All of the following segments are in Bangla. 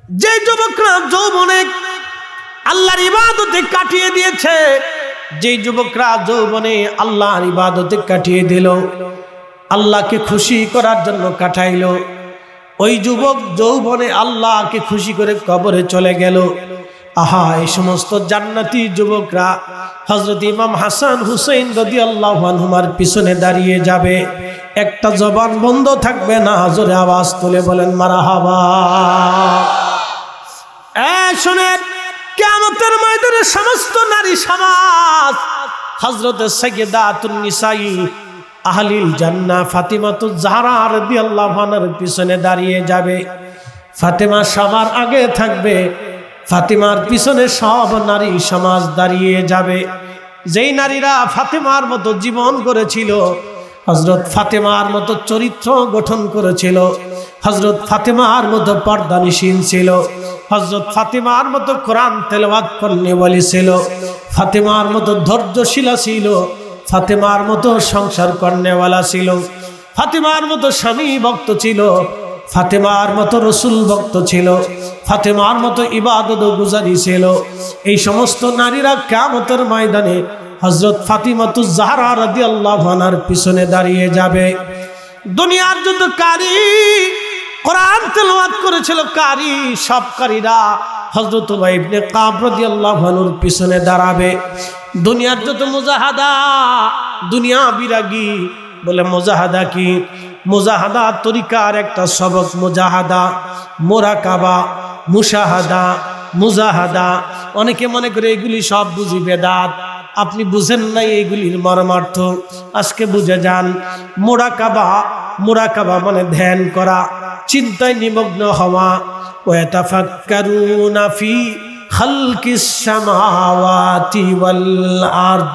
যে যুবকরা যৌবনে আল্লাহর ইবাদতে কাটিয়ে দিয়েছে, যে যুবকরা যৌবনে আল্লাহর ইবাদতে কাটিয়ে দিল, আল্লাহকে খুশি করার জন্য কাটাইল, ওই যুবক যৌবনে আল্লাহকে খুশি করে কবরে চলে গেল। আহা, এই সমস্ত জান্নাতি যুবকরা হযরত ইমাম হাসান হুসাইন রাদিয়াল্লাহু আনহুমার পিছনে দাঁড়িয়ে যাবে, একটা জবান বন্ধ থাকবে না, জোরে আওয়াজ তুলে বলেন মারহাবা। শোনেন, কিয়ামতের ময়দানে সমস্ত নারী সমাজ হযরত সাইয়্যিদাতুন নিসাই আহলিল জান্নাহ ফাতিমাতুজ জাহরা রাদিয়াল্লাহু আনহার পিছনে দাঁড়িয়ে যাবে। ফাতেমা সবার আগে থাকবে, ফাতেমার পিছনে সব নারী সমাজ দাঁড়িয়ে যাবে। যেই নারীরা ফাতেমার মতো জীবন গড়েছিল, হযরত ফাতেমার মতো চরিত্র গঠন করেছিল, হযরত ফাতেমার মতো পর্দানিশীল ছিল, হযরত ফাতেমার মতো কোরআন তেলাওয়াত করতে বলেছিল, ফাতেমার মতো ধৈর্যশীলা ছিল, ফাতেমার মতো সংসার করনেওয়ালা ছিল, ফাতেমার মতো স্বামী ভক্ত ছিল, ফাতেমার মতো রসুল ভক্ত ছিল, ফাতেমার মতো ইবাদত গুজারি ছিল। এই সমস্ত নারীরা কিয়ামতের ময়দানে হযরত ফাতিমাতুজ জাহরা রাদিয়াল্লাহু আনহার পিছনে দাঁড়িয়ে যাবে। দুনিয়ার যত কারি কোরআন তেলাওয়াত করেছিল, কারি সব কারীরা হযরত উবাই ইবনে কাব রাদিয়াল্লাহু আনহুর পিছনে দাঁড়াবে। দুনিয়ার যত মুজাহাদা, দুনিয়া বিরাগী বলে মুজাহাদা কি? মুজাহাদা তরিকার একটা সবক, মুজাহাদা, মুরাকাবা, মুশাহাদা, মুজাহাদা। অনেকে মনে করে এগুলি সব বুঝি বেদাত। আপনি বুঝেন নাই এগুলির মর্মার্থ, আজকে বুঝে যান। মুরাকাবা, মুরাকাবা মানে ধ্যান করা, চিন্তায় নিমগ্ন হওয়া। ওয়াতাফাক্কারুনা ফি খালকিস সামাওয়াতি ওয়াল আরদ,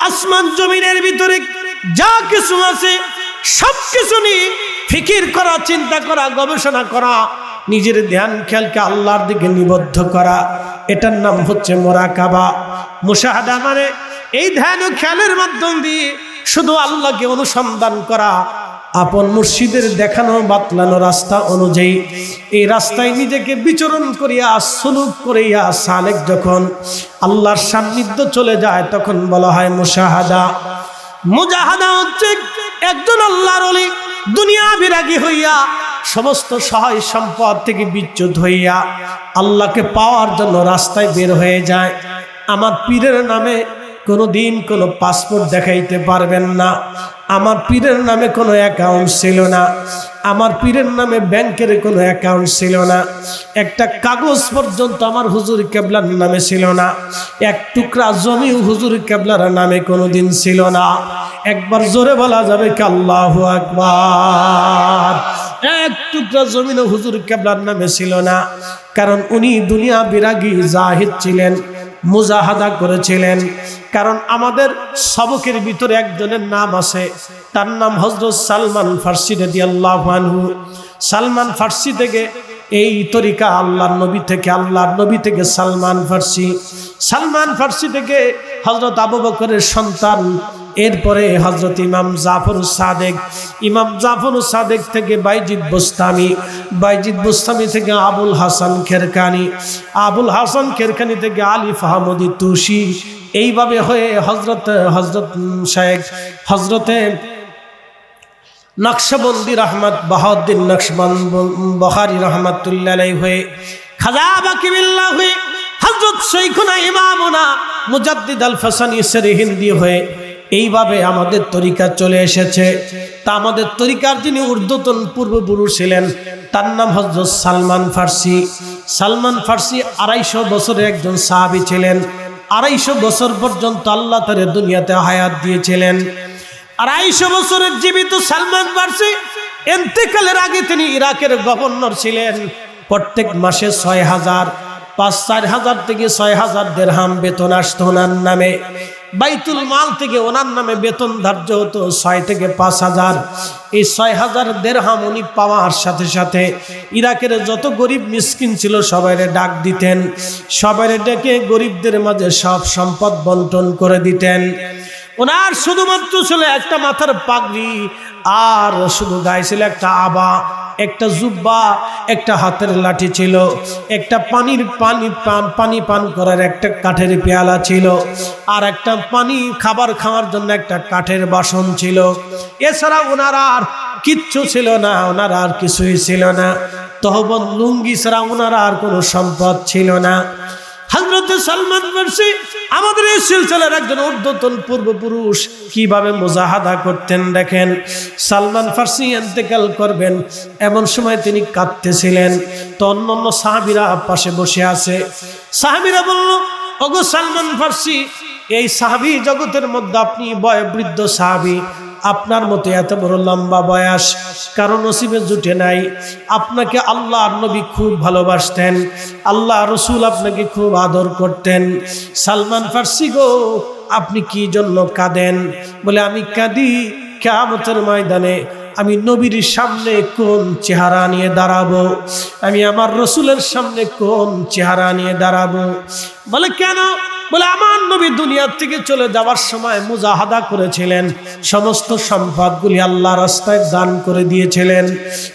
আসমান জমিনের ভিতরে যা কিছু আছে সব কিছু নিয়ে ফিকির করা, চিন্তা করা, গবেষণা করা, নিজের ধ্যান খেয়ালকে আল্লাহর দিকে নিবদ্ধ করা, এটার নাম হচ্ছে মুরাকাবা। মুশাহাদা মানে এই ধ্যান ও খেয়ালের মাধ্যম দিয়ে শুধু আল্লাহকে অনুসন্ধান করা, আপন মুর্শিদের দেখানো বাতলানো রাস্তা অনুযায়ী এই রাস্তায় নিজেকে বিচরণ করিয়া, সুলুক করিয়া সালেক যখন আল্লাহর সান্নিধ্য চলে যায়, তখন বলা হয় মুশাহাদা। মুজাহাদা হচ্ছে একজন আল্লাহর ওলি দুনিয়া বিরাগী হইয়া, সমস্ত সহায় সম্পদ থেকে বিচ্যুত হইয়া আল্লাহকে পাওয়ার জন্য রাস্তায় বের হয়ে যায়। আমার পীরের নামে কোনোদিন কোনো পাসপোর্ট দেখাইতে পারবেন না, আমার পীরের নামে কোনো অ্যাকাউন্ট ছিল না, আমার পীরের নামে ব্যাংকের কোনো অ্যাকাউন্ট ছিল না, একটা কাগজ পর্যন্ত আমার হুজুর কেবলার নামে ছিল না, এক টুকরা জমি হুজুর কেবলার নামে কোনোদিন ছিল না। একবার জোরে বলা যাবে কি আল্লাহু আকবার? এক টুকরা জমিন হুজুর কেবলার নামে ছিল না, কারণ উনি দুনিয়া বিরাগী জাহিদ ছিলেন, মুজাহাদা করেছিলেন। কারণ আমাদের সবকের ভিতরে একজনের নাম আছে, তার নাম হযরত সালমান ফার্সি রাদিয়াল্লাহু আনহু। সালমান ফার্সি থেকে এই তরিকা, আল্লাহর নবী থেকে সালমান ফার্সি, সালমান ফার্সি থেকে হযরত আবু বকরের সন্তান, এরপরে হযরত ইমাম জাফর সাদেক, ইমাম জাফর সাদেক থেকে বাইজিদ বোস্তামি, বাইজিদ বোস্তামি থেকে আবুল হাসান খেরকানি, আবুল হাসান খেরকানি থেকে আলী ফাহমুদি তুষি। এইভাবে হয়ে হযরত শেখ হযরতে নকশবন্দি রহমত বাহাউদ্দিন নকশবন্দি বুখারী রহমাতুল্লাহ আলাইহি হয়ে খাজা বাকি বিল্লাহ হয়ে হযরত শাইখুনা ইমামুনা মুজাদ্দিদ আল ফাসানি সরহিন্দি হয়ে এইভাবে আমাদের তরিকা চলে এসেছে। তা আমাদের তরিকার যিনি ঊর্ধ্বতন পূর্বপুরুষ ছিলেন, তার নাম হযরত সালমান ফার্সি। সালমান ফার্সি 250 বছরের একজন সাহাবী ছিলেন। 250 বছর পর্যন্ত আল্লাহ তার দুনিয়াতে হায়াত দিয়েছিলেন। 250 বছরের জীবিত সালমান ফার্সি ইন্তেকালের আগে তিনি ইরাকের গভর্নর ছিলেন। প্রত্যেক মাসে 6000, 5-4,000 থেকে 6,000 দিরহাম বেতন আসতো ওনার নামে। বাইতুল মাল থেকে ওনার নামে বেতন ধার্য হতো 6 থেকে 5,000। এই 6,000 দিরহাম উনি পাওয়ার সাথে সাথে ইরাকের যত গরিব মিসকিন ছিল সবাইরে ডাক দিতেন, সবাইরে ডেকে গরিবদের মাঝে সব সম্পদ বন্টন করে দিতেন। ওনার শুধুমাত্র ছিল একটা মাথার পাগড়ি আর শুধু গায়ে ছিল একটা আবা, একটা জুব্বা, একটা হাতের লাঠি ছিল, একটা পানি পান করার একটা কাঠের পেয়ালা ছিল, আর একটা খাবার খাওয়ার জন্য একটা কাঠের বাসন ছিল। এছাড়া ওনার আর কিচ্ছু ছিল না, ওনার আর কিছুই ছিল না। তহবন লুঙ্গি ছাড়া ওনার আর কোনো সম্পদ ছিল না। হযরত সালমান ফারসি আমাদের এই সিলসিলার একজন ঊর্ধ্বতন পূর্বপুরুষ কিভাবে মুজাহাদা করতেন দেখেন। সালমান ফারসি ইন্তেকাল করবেন, এমন সময় তিনি কাঁদতেছিলেন। তো অন্যান্য সাহাবীরা পাশে বসে আছে। সাহাবীরা বলল, ওগো সালমান ফারসি, এই সাহাবী জগতের মধ্যে আপনি বয়োবৃদ্ধ সাহাবী, আপনার মতো এত বড় লম্বা বয়স কারো নসিবে জুটে নাই। আপনাকে আল্লাহর নবী খুব ভালোবাসতেন, আল্লাহ রসুল আপনাকে খুব আদর করতেন। সালমান ফারসি গো, আপনি কি জন্য কাঁদেন? বলে, আমি কাঁদি কিয়ামতের ময়দানে আমি নবীর সামনে কোন চেহারা নিয়ে দাঁড়াবো, আমি আমার রসুলের সামনে কোন চেহারা নিয়ে দাঁড়াবো। বলে, কেন? বলে, আমার নবী দুনিয়া থেকে চলে যাওয়ার সময় মুজাহাদা করেছিলেন, সমস্ত সম্পদগুলি আল্লাহ রাস্তায় দান করে দিয়েছিলেন,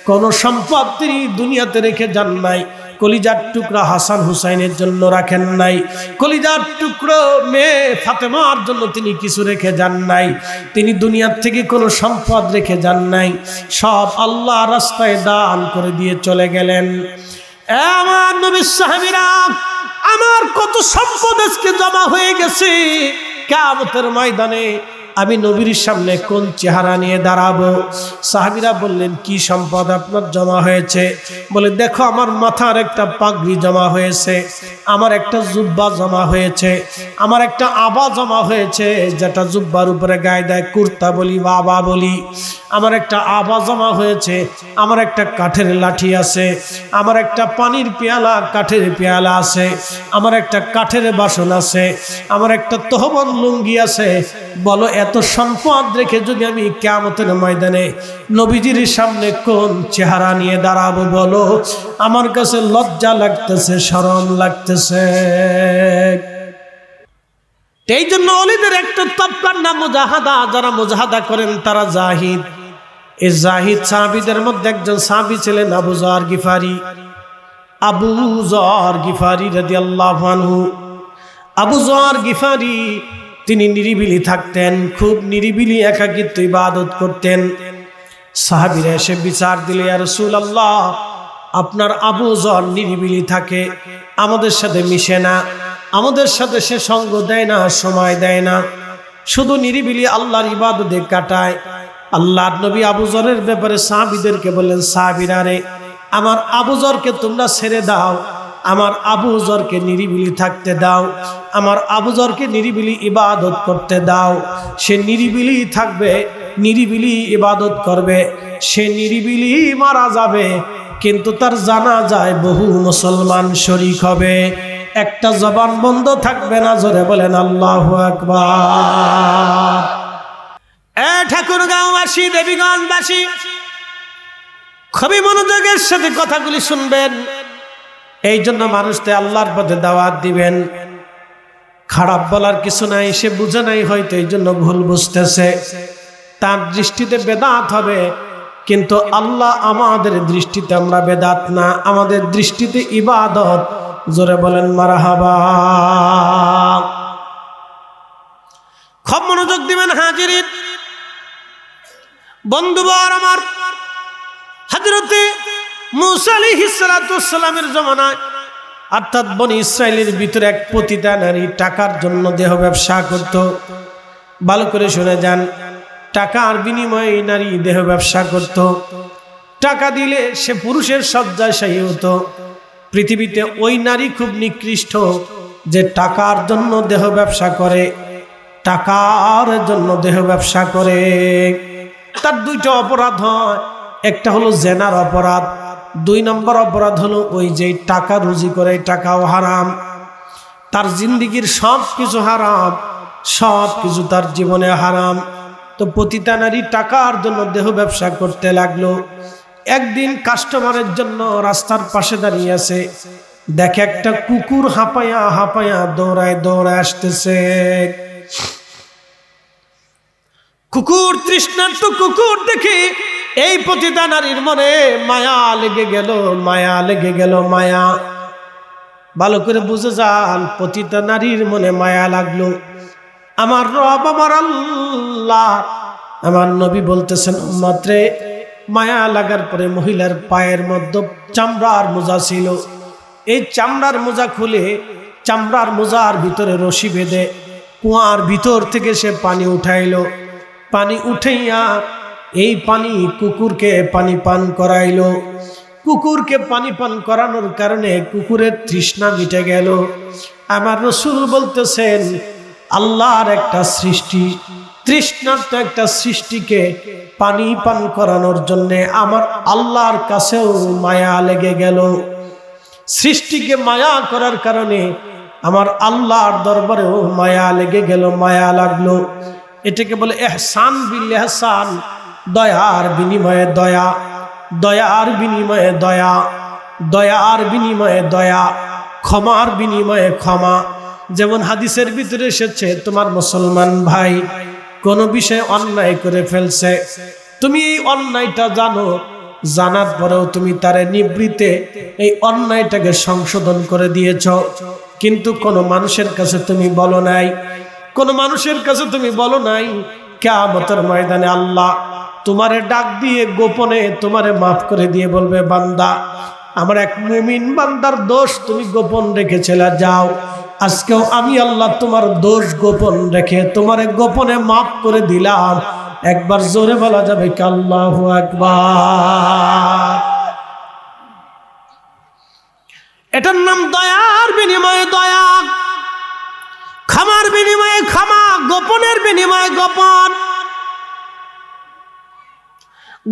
কোন সম্পদ তিনি দুনিয়াতে রেখে যান নাই। কলিজার টুকরা হাসান হুসাইনের জন্য রাখেন নাই, কলিজার টুকরো মেয়ে ফাতেমার জন্য তিনি কিছু রেখে যান নাই, তিনি দুনিয়ার থেকে কোনো সম্পদ রেখে যান নাই, সব আল্লাহ রাস্তায় দান করে দিয়ে চলে গেলেন। আমার নবীর সাহাবীরা, আমার কত সম্পদ আজকে জমা হয়ে গেছে, কিয়ামতের ময়দানে আমি নবীর সামনে কোন চেহারা নিয়ে দাঁড়াবো? সাহাবীরা বললেন, কি সম্পদ আপনার জমা হয়েছে? বলে, দেখো, আমার মাথার একটা পাগড়ি জমা হয়েছে, আমার একটা জুব্বা জমা হয়েছে, আমার একটা আবা জমা হয়েছে, যেটা জুব্বার উপরে গায়ে দেয়, কুর্তা বলি বা আবা বলি। আমার একটা আবা জমা হয়েছে, আমার একটা কাঠের লাঠি আছে, আমার একটা পানির পেয়ালা কাঠের পেয়ালা আছে, আমার একটা কাঠের বাসন আছে, আমার একটা তহবন লুঙ্গি আছে। বলো, এত সম্পদ রেখে যদি আমি কিয়ামতের ময়দানে নবীজির সামনে কোন চেহারা নিয়ে দাঁড়াবো? বলো, আমার কাছে লজ্জা লাগতেছে, শরম লাগতেছে। এই জন্য ওলিদের একটা তবকার নাম মুজাহাদা। যারা মুজাহাদা করেন তারা জাহিদ। এই জাহিদ সাহাবীদের মধ্যে একজন সাহাবী ছিলেন আবু যর গিফারি। আবু যর গিফারি রাদিয়াল্লাহু আনহু। আবু যর গিফারি তিনি নিরিবিলি থাকতেন, খুব নিরিবিলি একাকিত্ব ইবাদত করতেন। সাহাবীরা এসে বিচার দিলে, ইয়া রাসূলুল্লাহ, আপনার আবু যর নিরিবিলি থাকে, আমাদের সাথে মিশে না, আমাদের সাথে সে সঙ্গ দেয় না, সময় দেয় না, শুধু নিরিবিলি আল্লাহর ইবাদতে কাটায়। আল্লাহর নবী আবু যরের ব্যাপারে সাহাবীদেরকে বললেন, সাহাবীরা রে, আমার আবু যরকে তোমরা ছেড়ে দাও, আমার আবু যরকে নিরিবিলি থাকতে দাও, আমার আবু যরকে নিরিবিলি ইবাদত করতে দাও। সে নিরিবিলি থাকবে, নিরিবিলি ইবাদত করবে, সে নিরিবিলি মারা যাবে, কিন্তু তার জানাজায় বহু মুসলমান শরীক হবে, একটা জবান বন্ধ থাকবে না। জোরে বলেন আল্লাহু আকবার। ঠাকুরগাঁওবাসী, দেবীগঞ্জবাসী, খুবই মনোযোগের সাথে কথাগুলি শুনবেন। এই জন্য মানুষকে আল্লাহর পথে দাওয়াত দিবেন। খারাপ বলার কিছু নাই, সে বুঝে নাই হয়তো, এই জন্য ভুল বুঝতেছে, তার দৃষ্টিতে বেদাত হবে, কিন্তু আল্লাহ আমাদের দৃষ্টিতে আমরা বেদাত না, আমাদের দৃষ্টিতে ইবাদত। জোরে বলেন মারহাবা। খুব মনোযোগ দিবেন হাজিরিন বন্ধুবর আমার। হযরতে মূসা আলাইহিস সালাতু ওয়াস সালামের জমানায়, অর্থাৎ বনি ইসরাইলের ভিতরে এক পতিতা নারী টাকার জন্য দেহ ব্যবসা করত। ভালো করে শুনে যান, টাকার বিনিময়ে নারী দেহ ব্যবসা করত। টাকা দিলে সে পুরুষের শয্যাশায়ী হতো। পৃথিবীতে ওই নারী খুব নিকৃষ্ট যে টাকার জন্য দেহ ব্যবসা করে, টাকার জন্য দেহ ব্যবসা করে। তার দুইটা অপরাধ হয়, একটা হলো জেনার অপরাধ, 2 নম্বর অপরাধ হলো ওই যে টাকা রুজি করে, টাকাও হারাম, তার জিন্দিগির সব কিছু হারাম, সব কিছু তার জীবনে হারাম। তো পতিতা নারী টাকার জন্য দেহ ব্যবসা করতে লাগলো। একদিন কাস্টমারের জন্য রাস্তার পাশে দাঁড়িয়ে আছে, দেখে একটা কুকুর হাঁপায়া হাঁপায়া দৌড়ায় দৌড়ায় আসতেছে। কুকুর, তৃষ্ণার্ত কুকুর দেখে এই পতিতা নারীর মনে মায়া লেগে গেল, মায়া লেগে গেল, মায়া। ভালো করে বুঝে যান, পতিতা নারীর মনে মায়া লাগলো। আমার রব, আমার আল্লাহ, আমার নবী বলতেছেন, মাত্রে মায়া লাগার পরে মহিলার পায়ের মধ্যে চামড়ার মোজা ছিল। এই চামড়ার মোজা খুলে চামড়ার মোজার ভিতরে রশি বেঁধে কুয়ার ভিতর থেকে সে পানি উঠাইলো। পানি উঠাইয়া এই পানি কুকুরকে পানি পান করাইলো। কুকুরকে পানি পান করানোর কারণে কুকুরের তৃষ্ণা মিটে গেল। আমার রাসূল বলতেছেন, আল্লাহর একটা সৃষ্টি, তৃষ্ণার্ত একটা সৃষ্টিকে পানি পান করানোর জন্য আমার আল্লাহর কাছেও মায়া লেগে গেল। সৃষ্টিকে মায়া করার কারণে আমার আল্লাহর দরবারেও মায়া লেগে গেল, মায়া লাগলো। এটাকে বলে ইহসান বিল ইহসান, দয়ার বিনিময়ে দয়া, দয়ার বিনিময়ে দয়া, দয়ার বিনিময়ে দয়া, ক্ষমার বিনিময়ে ক্ষমা। যেমন হাদিসের ভিতরে এসেছে, তোমার মুসলমান ভাই কোনো বিষয়ে অন্যায় করে ফেলছে, তুমি এই অন্যায়টা জানো, জানার পরেও তুমি তারে নিবৃত্তে এই অন্যায়টাকে সংশোধন করে দিয়েছ, কিন্তু কোনো মানুষের কাছে তুমি বলো নাই, কোনো মানুষের কাছে তুমি বলো নাই। কিয়ামতের ময়দানে আল্লাহ তোমারে ডাক দিয়ে গোপনে তোমারে মাফ করে দিয়ে বলবে, বান্দা, আমার এক মুমিন বান্দার দোষ তুমি গোপন রেখেছিলে, যাও আজকেও আমি আল্লাহ তোমার দোষ গোপন রেখে তোমারে গোপনে মাফ করে দিলাম। একবার জোরে বলা যাবে কি আল্লাহু আকবার। এটার নাম দয়ার বিনিময়ে দয়া, ক্ষমার বিনিময়ে ক্ষমা, গোপনের বিনিময়ে গোপন,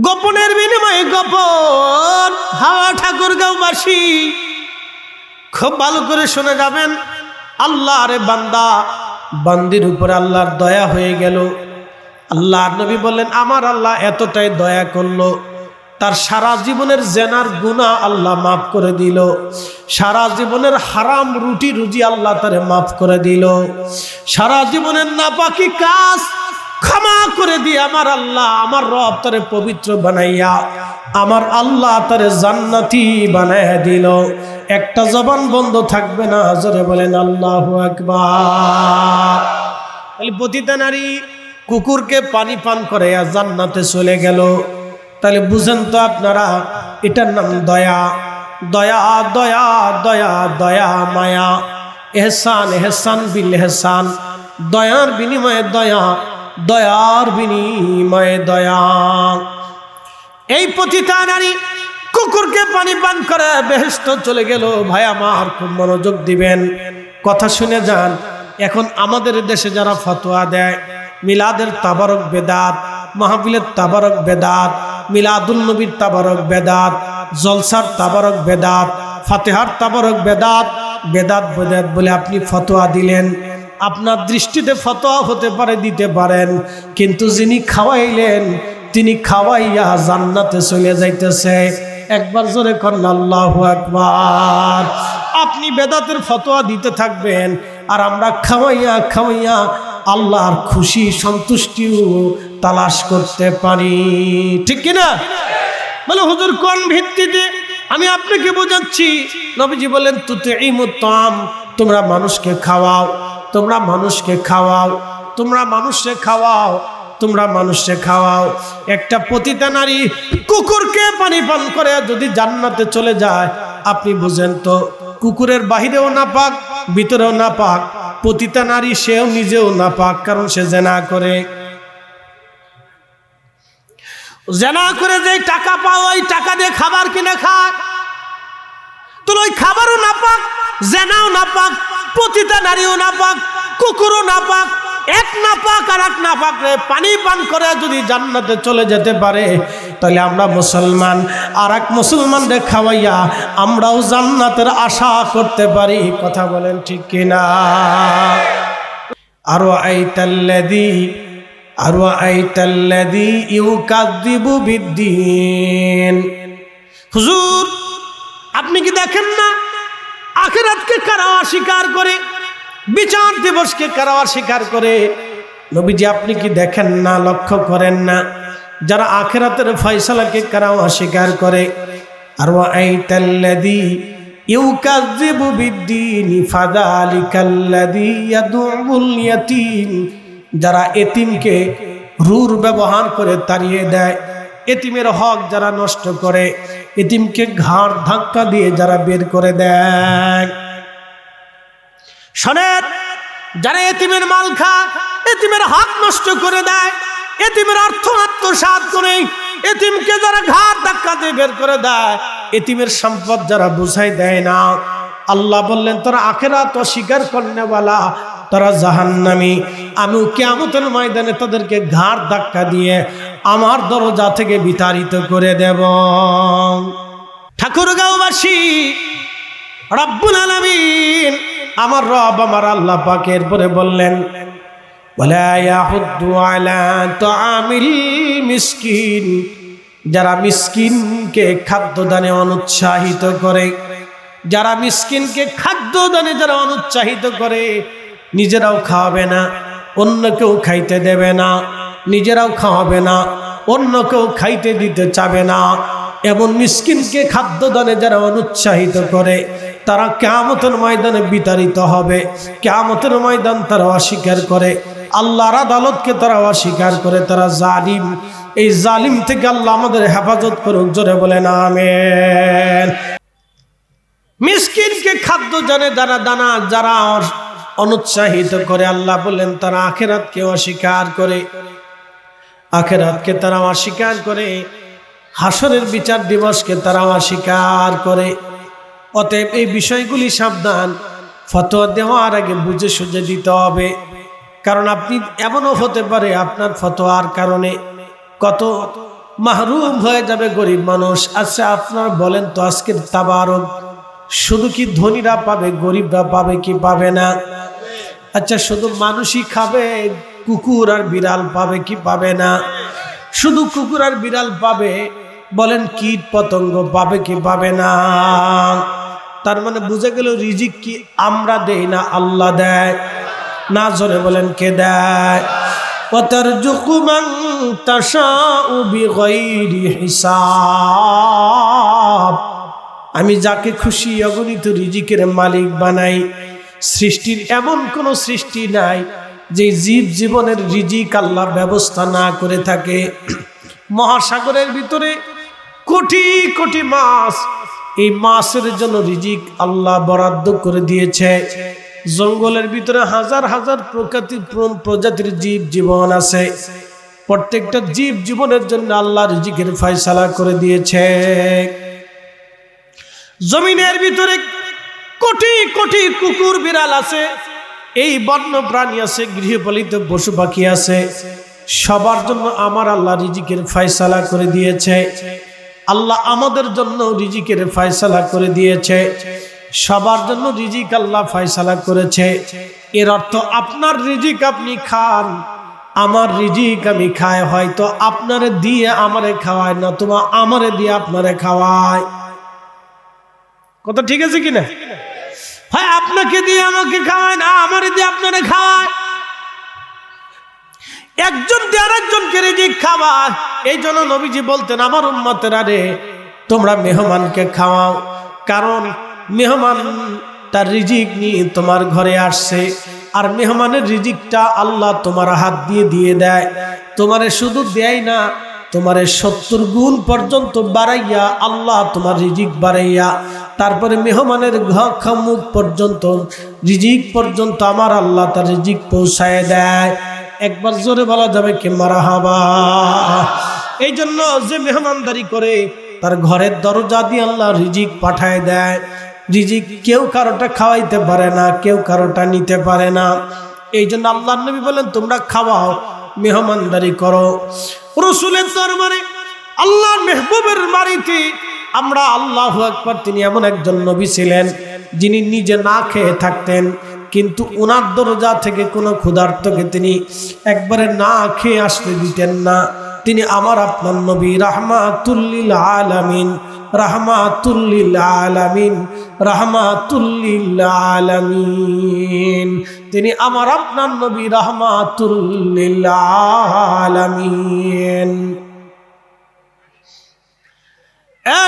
গোপনের বিনিময়ে গোপন। হাওয়া ঠাকুরগাঁওবাসী খুব ভালো করে শুনে যাবেন, আল্লাহর বান্দা বান্দির উপরে আল্লাহর দয়া হয়ে গেল। আল্লাহর নবী বললেন, আমার আল্লাহ এতটাই দয়া করলো, তার সারা জীবনের জেনার গুনাহ আল্লাহ মাফ করে দিল, সারা জীবনের হারাম রুটি রুজি আল্লাহ তারে মাফ করে দিল, সারা জীবনের নাপাকি কাজ ক্ষমা করে দিয়ে আমার আল্লাহ, আমার রব তারে পবিত্র বানাইয়া আমার আল্লাহ তারে জান্নাতি বানাইয়া দিল। একটা জবান বন্ধ থাকবে না, জোরে বলেন আল্লাহু আকবার। তাহলে পতিতা নারী কুকুরকে পানি পান করে জান্নাতে চলে গেল। তাহলে বুঝেন তো আপনারা, এটার নাম দয়া, দয়া, দয়া, দয়া, দয়া, মায়া, এহসান, এহসান বিল এহসান, দয়ার বিনিময়ে দয়া, দয়ার বিনিময়ে দয়া। এই পতিতা নারী কুকুরকে পানি পান করে বেহেশত চলে গেল। ভাই আমার, খুব মনোযোগ দিবেন, কথা শুনে যান। এখন আমাদের দেশে যারা ফতোয়া দেয়, মিলাদের তাবারক বেদাত, মাহফিলের তাবারক বেদাত, মিলাদুন নবীর তাবারক বেদাত, জলসার তাবারক বেদাত, ফাতিহার তাবারক বেদাত, বেদাত বেদাত বলে আপনি ফতোয়া দিলেন। আপনার দৃষ্টিতে ফতোয়া হতে পারে, দিতে পারেন, কিন্তু যিনি খাওয়াইলেন তিনি খাওয়াইয়া জান্নাতে চলে যাইতেছে। একবার জোরে করেন আল্লাহু আকবার। আপনি বেদাতের ফতোয়া দিতে থাকবেন, আর আমরা খাওয়াইয়া খাওয়াইয়া আল্লাহর খুশি সন্তুষ্টিও তালাশ করতে পারি, ঠিক কিনা? বলে হুজুর কোন ভিত্তিতে? আমি আপনাকে বোঝাচ্ছি। নবীজি বলেন, তুতিইমুত তাম, তোমরা মানুষকে খাওয়াও, তোমরা মানুষকে খাওয়াও, তোমরা মানুষকে খাওয়াও, তোমরা মানুষকে খাওয়াও। একটা পতিতা নারী কুকুরকে পানি পান করে যদি জান্নাতে চলে যায়, আপনি বুঝেন তো, কুকুরের বাহিরেও নাপাক, ভিতরেও নাপাক, পতিতা নারী সেও নিজেও নাপাক, কারণ সে জেনা করে। জেনা করে যে টাকা পাও, ওই টাকা দিয়ে খাবার কিনে খায়, তো ওই খাবারও নাপাক, জেনাও নাপাক, পতিতা নারীও নাপাক, কুকুরও নাপাক। এক নাপাক আর এক নাপাক রে পানি পান করে যদি জান্নাতে চলে যেতে পারে, তাহলে আমরা মুসলমান আর এক মুসলমানদের খাওয়াইয়া আমরাও জান্নাতের আশা করতে পারি। কথা বলেন ঠিক কিনা? আরো আইতাল্লাযী ইউকাযযিবু বিদ্দীন। হুজুর, আপনি কি দেখেন না আখিরাতকে কারা অস্বীকার করে, বিচার দিবসকে কারা অস্বীকার করে? নবীজি আপনি কি দেখেন না, লক্ষ্য করেন না, যারা আখিরাতের ফয়সালাকে কারা অস্বীকার করে? আর ওয়াইতাল্লাযী ইউকাযযিবু বিদ্দীন ফাযালিকাল্লাযী ইয়াদুউল ইয়াতীম, যারা এতিমকে রূঢ় ব্যবহার করে তাড়িয়ে দেয়, এতিমের হক যারা নষ্ট করে, এতিমকে ঘাড় ধাক্কা দিয়ে যারা বের করে দেয়। শোনেন, যারা এতিমের মাল খায়, এতিমের হক নষ্ট করে দেয়, এতিমের অর্থ আত্মসাৎ করে, এতিমকে যারা ঘাড় ধাক্কা দিয়ে বের করে দেয়, এতিমের সম্পদ যারা বুঝাই দেয় না, আল্লাহ বললেন তারা আখিরাত অস্বীকার করনেওয়ালা, তারা জাহান্নামী। আমি কিয়ামতের ময়দানে তাদেরকে ঘাড় ধাক্কা দিয়ে আমার দরজা থেকে বিতাড়িত করে দেব। ঠাকুরগাঁওবাসী, রব্বুল আলামিন আমার রব আমার আল্লাহ পাকের পরে বললেন ওয়ালা ইয়াহুদ্দু আলা তাআমিল মিসকিন, যারা মিসকিনকে খাদ্যদানে অনুৎসাহিত করে, যারা মিসকিনকে খাদ্যদানে যারা অনুৎসাহিত করে, নিজেরাও খাওয়াবে না, অন্যকেও খাইতে দেবে না, নিজেরাও খাওয়াবে না, অন্যকেও খাইতে দিতে চাবে না, এমন মিসকিনকে খাদ্যদানে যারা অনুৎসাহিত করে, তারা কিয়ামতের ময়দানে বিতাড়িত হবে। কিয়ামতের ময়দান তারা অস্বীকার করে, আল্লাহর আদালতকে তারা অস্বীকার করে, তারা জালিম। এই জালিম থেকে আল্লাহ আমাদের হেফাজত করুন, জোরে বলেন আমিন। মিসকিনকে খাদ্য জানে যারা অনুৎসাহিত করে, আল্লাহ বলেন তারা আখিরাতকে অস্বীকার করে, আখিরাতকে তারা অস্বীকার করে, হাসরের বিচার দিবসকে তারা অস্বীকার করে। অতএব এই বিষয়গুলি সাবধান, ফতোয়া দেওয়ার আগে বুঝে সুঝে দিতে হবে। কারণ আপনি এমনও হতে পারে আপনার ফতোয়ার কারণে কত মাহরুম হয়ে যাবে গরিব মানুষ। আচ্ছা আপনারা বলেন তো, আজকের তাবারক শুধু কি ধনীরা পাবে, গরিবরা পাবে কি পাবে না? আচ্ছা শুধু মানুষই খাবে, কুকুর আর বিড়াল পাবে কি পাবে না? শুধু কুকুর আর বিড়াল পাবে, বলেন কীট পতঙ্গ পাবে কি পাবে না? তার মানে বুঝে গেল রিজিক কি আমরা দেই না, আল্লাহ দেয়। না জোরে বলেন কে দেয়? ওয়াতারযুকু মান তাশাউ বিগাইরি হিসাব, আমি যাকে খুশি অগণিত রিজিকের মালিক বানাই। সৃষ্টির এমন কোন সৃষ্টি নাই যে জীব জীবনের রিজিক আল্লাহ ব্যবস্থা না করে থাকে। মহাসাগরের ভিতরে কোটি কোটি মাছ, এই মাছের জন্য রিজিক আল্লাহ বরাদ্দ করে দিয়েছে। জঙ্গলের ভিতরে হাজার হাজার প্রজাতির জীব জীবন আছে, প্রত্যেকটা জীব জীবনের জন্য আল্লাহ রিজিকের ফয়সালা করে দিয়েছে। জমিনের ভিতরে কোটি কোটি কুকুর বিড়াল আছে, এই বন্য প্রাণী আছে, গৃহপালিত পশু পাখি আছে, সবার জন্য আমার আল্লাহ রিজিকের ফয়সালা করে দিয়েছে। আল্লাহ আমাদের জন্য রিজিকের ফয়সালা করে দিয়েছে, সবার জন্য রিজিক আল্লাহ ফয়সালা করেছে। এর অর্থ আপনার রিজিক আপনি খান, আমার রিজিক আমি খাই। হয়তো আপনারে দিয়ে আমারে খাওয়ায়, নতুবা আমারে দিয়ে আপনারে খাওয়ায়। কথা ঠিক আছে কিনা? হয় আপনাকে দিয়ে আমাকে খাওয়ায়, না আমারে দিয়ে আপনারে খাওয়ায়। একজন দিয়ে আরেকজনকে রিজিক খাওয়ায়। এই জন্য নবীজি বলতেন আমার উম্মতেরা রে, তোমরা মেহমানকে খাওয়াও, কারণ মেহমান তার রিজিক নিয়ে তোমার ঘরে আসছে, আর মেহমানের রিজিকটা আল্লাহ তোমার হাত দিয়ে দিয়ে দেয়। তোমারে শুধু দেয় না, তোমারে 70 গুণ পর্যন্ত বাড়াইয়া আল্লাহ তোমার রিজিক বাড়াইয়া, তারপরে মেহমানের মুখ পর্যন্ত রিজিক পর্যন্ত আমার আল্লাহ তার রিজিক পৌঁছায় দেয়। একবার জোরে বলা যাবে কি মারহাবা? এই জন্য যে মেহমানদারি করে তার ঘরের দরজা দিয়ে আল্লাহ রিজিক পাঠায় দেয়। রিজিক কেউ কারোটা খাওয়াইতে পারে না, কেউ কারোটা নিতে পারে না। এই জন্য আল্লাহর নবী বলেন তোমরা খাওয়াও, মেহমানদারি করো। রাসূলের দরবারে আল্লাহর মেহবুবের বাড়িতে আমরা আল্লাহু আকবার, তিনি এমন একজন নবী ছিলেন যিনি নিজে না খেয়ে থাকতেন, কিন্তু ওনার দরজা থেকে কোনো ক্ষুধার্তকে তিনি একবারে না খেয়ে আসতে দিতেন না। তিনি আমার আপনার নবী, রাহমাতুল লিল আলামিন, রাহমাতুল লিল আলামিন, রাহমাতুল লিল আলামিন। তিনি আমার আপনার নবী রাহমাতুল লিল আলামিন।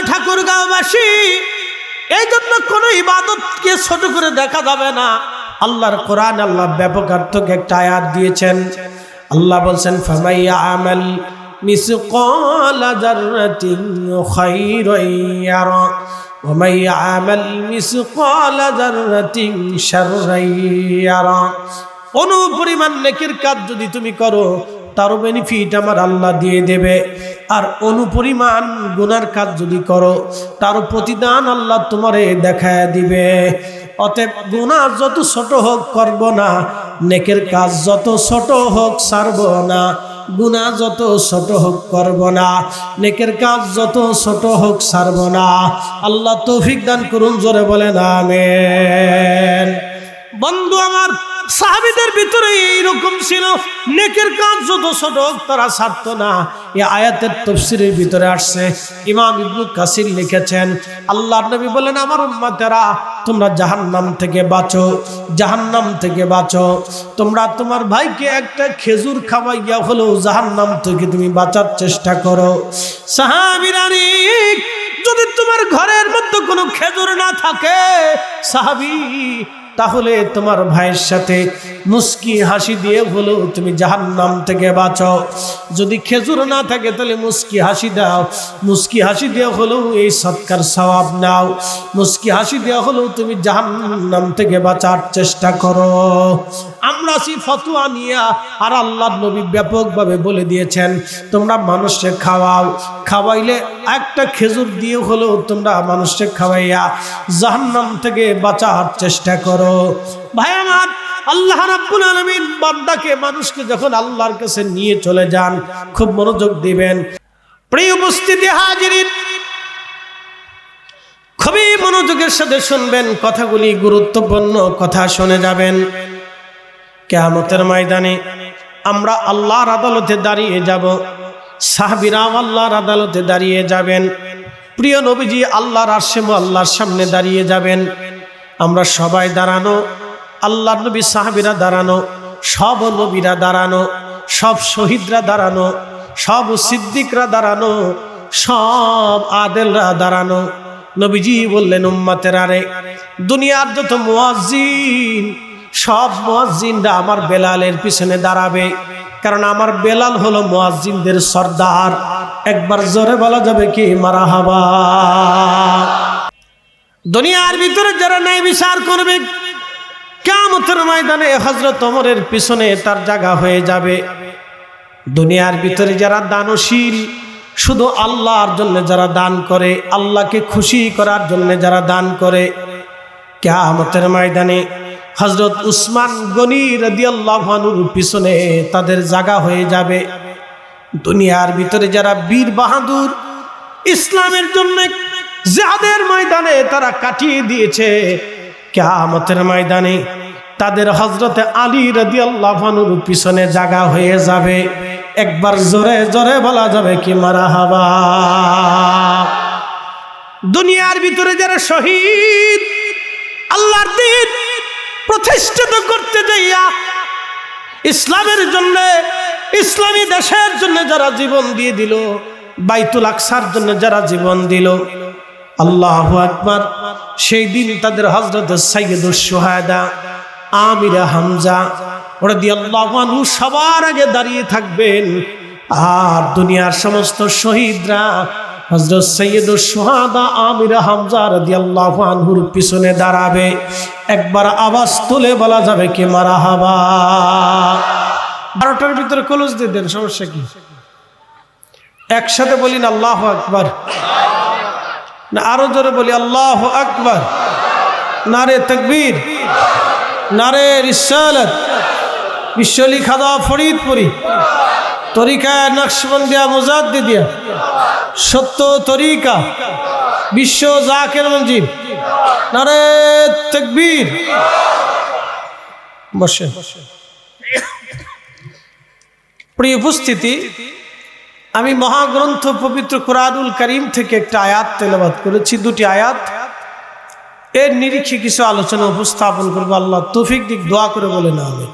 ঠাকুরগাঁওবাসী, এই জন্য কোন ইবাদতকে ছোট করে দেখা যাবে না। আল্লাহর কোরআন আল্লাহ ব্যাপক অর্থক একটা আয়াত দিয়েছেন। আল্লাহ বলছেন ফামাইয়া আমাল মিসকালা যাররাতিন খায়রান ইয়ারা ওয়া মাইয়া আমাল মিসকালা যাররাতিন শাররান ইয়ারা। কোন পরিমাণ নেকির কাজ যদি তুমি করো তার বেনিফিট আমার আল্লাহ দিয়ে দেবে, আর অনুপরিমাণ গুনার কাজ যদি করো তার প্রতিদান আল্লাহ তোমারে দেখায় দিবে। অতএব গুনাহ যত ছোট হোক করব না, নেকের কাজ যত ছোট হোক ছাড়ব না। গুনাহ যত ছোট হোক করব না, নেকের কাজ যত ছোট হোক ছাড়ব না। আল্লাহ তৌফিক দান করুন, জোরে বলেন আমিন। বন্ধু আমার, সাহাবীদের ভিতরে এইরকম ছিল, নেকের কাজ যত ছোট হোক তারা ছাড়তো না। এই আয়াতের তাফসীরের ভিতরে আসছে, ইমাম ইবনে কাসির লিখেছেন, আল্লাহর নবী বলেন আমার উম্মতেরা তোমরা জাহান্নাম থেকে বাঁচো, জাহান্নাম থেকে বাঁচো। তোমরা তোমার ভাইকে একটা খেজুর খাওয়াইয়া হলেও জাহান্নাম থেকে তুমি বাঁচার চেষ্টা করো। সাহাবীরা, যদি তোমার ঘরের মধ্যে কোনো খেজুর না থাকে সাহাবী, তাহলে তোমার ভাইয়ের সাথে মুস্কি হাসি দিয়ে হলো তুমি জাহান্নাম থেকে বাঁচো। যদি খেজুর না থাকে তাহলে মুস্কি হাসি দাও, মুস্কি হাসি দিয়ে হলো এই সৎকার সওয়াব নাও, মুস্কি হাসি দিয়ে হলো তুমি জাহান্নাম থেকে বাঁচার চেষ্টা করো। আমরা সেই ফতোয়া নিয়া, আর আল্লাহর নবী ব্যাপকভাবে বলে দিয়েছেন তোমরা মানুষকে খাওয়াও, খাওয়াইলে একটা খেজুর দিয়ে হলো তোমরা মানুষকে খাওয়াইয়া জাহান্নাম থেকে বাঁচার চেষ্টা করো। ভাই আমার, আল্লাহ রাব্বুল আলামিন বান্দাকে, মানুষকে যখন আল্লাহর কাছে নিয়ে চলে যান, খুব মনোযোগ দিবেন। প্রিয় উপস্থিতি হাজিরিন, খুবই মনোযোগের সাথে শুনবেন, কথাগুলি গুরুত্বপূর্ণ কথা শুনে যাবেন। কিয়ামতের ময়দানে আমরা আল্লাহর আদালতে দাঁড়িয়ে যাব, সাহাবীরা আল্লাহর আদালতে দাঁড়িয়ে যাবেন, প্রিয় নবীজি আল্লাহর আরশে আল্লাহর সামনে দাঁড়িয়ে যাবেন। আমরা সবাই দাঁড়ানো, আল্লাহর নবী সাহাবীরা দাঁড়ানো, সব নবীরা দাঁড়ানো, সব শহীদরা দাঁড়ানো, সব সিদ্দিকরা দাঁড়ানো, সব আদেলরা দাঁড়ানো। নবীজি বললেন উম্মতেরা রে, দুনিয়ার যত মুয়াজ্জিন, সব মুয়াজ্জিনরা আমার বেলালের পিছনে দাঁড়াবে, কারণ আমার বেলাল হলো মুয়াজ্জিনদের সর্দার। একবার জোরে বলা যাবে কি মারহাবা। দুনিয়ার ভিতরে যারা ন্যায় বিচার করবে, কিয়ামতের ময়দানে হযরত ওমরের পিছনে তার জায়গা হয়ে যাবে। দুনিয়ার ভিতরে যারা দানশীল, শুধু আল্লাহর জন্য যারা দান করে, আল্লাহকে খুশি করার জন্য যারা দান করে, কিয়ামতের ময়দানে হযরত উসমান গনি রাদিয়াল্লাহু আনহুর পিছনে তাদের জায়গা হয়ে যাবে। দুনিয়ার ভিতরে যারা বীর বাহাদুর, ইসলামের জন্য জিহাদের ময়দানে তারা কাটিয়ে দিয়েছে, কিয়ামতের ময়দানে তাদের হযরতে আলী রাদিয়াল্লাহু আনহুর পিছনে জায়গা হয়ে যাবে। একবার জোরে জোরে বলা যাবে কি মারহাবা। দুনিয়ার ভিতরে যারা শহীদ, আল্লাহর দ্বীন প্রতিষ্ঠিত করতে যাইয়া, ইসলামের জন্য, ইসলামী দেশের জন্য যারা জীবন দিয়ে দিল, বাইতুল আকসার জন্য যারা জীবন দিল, আল্লাহু আকবার, সেই দিন তাদের হযরত সাইয়্যিদুশ শুহাদা আমির হামজা রাদিয়াল্লাহু আনহু সবার আগে দাঁড়িয়ে থাকবেন। আর দুনিয়ার সমস্ত শহীদরা হযরত সাইয়্যিদুশ শুহাদা আমির হামজা রাদিয়াল্লাহু আনহুর পিছনে দাঁড়াবে। একবার আওয়াজ তুলে বলা যাবে কি মারহাবা। 12টার ভিতরে ক্লোজ দিয়ে দেন, সমস্যা কি? একসাথে বলি না আল্লাহু আকবার, না আরো জোরে বলি আল্লাহু আকবার। নারে তাকবীর, নারে রিসালাত। বিশ্বলি খাদা ফরিদপুরি, তরিকা নকশবন্দিয়া মুজাদ্দিদিয়া, সত্য তরিকা, বিশ্ব জাকির মঞ্জিল। নারে তাকবীর। বসে। প্রিয় উপস্থিতি, আমি মহাগ্রন্থ পবিত্র কুরআনুল কারীম থেকে একটা আয়াত তেলাওয়াত করেছি, দুটি আয়াত। এর নিরিখে কিছু আলোচনা উপস্থাপন করবো। আল্লাহ তৌফিক দিক, দোয়া করে বলে না আমি।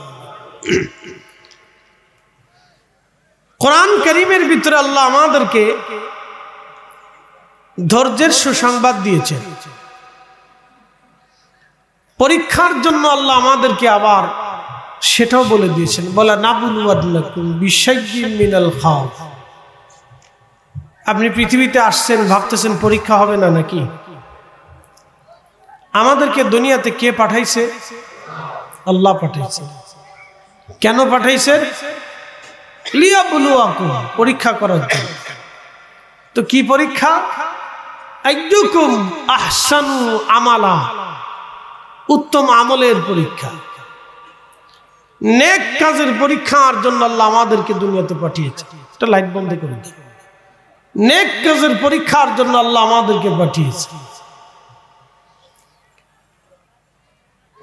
কোরআন কারীমের ভিতরে আল্লাহ আমাদেরকে ধৈর্যের সুসংবাদ দিয়েছেন। পরীক্ষার জন্য আল্লাহ আমাদেরকে আবার সেটাও বলে দিয়েছেন, বলা নাবুলুয়ান্নাকুম বিশাইয়্যিম মিনাল খাউফ। আপনি পৃথিবীতে আসছেন, ভাবতেছেন পরীক্ষা হবে না নাকি? আমাদেরকে দুনিয়াতে কে পাঠাইছে? আল্লাহ পাঠাইছে। কেন পাঠাইছেন? লিয়াবলুয়াকুম, পরীক্ষা করার জন্য। তো কি পরীক্ষা? আইয়ুকুম আহসানু আমালা, উত্তম আমলের পরীক্ষা, নেক কাজের পরীক্ষার জন্য আল্লাহ আমাদেরকে দুনিয়াতে পাঠিয়েছে। এটা লাইট বন্ধ করে দিন। নেক কাজের পরীক্ষার জন্য আল্লাহ আমাদেরকে পাঠিয়েছে।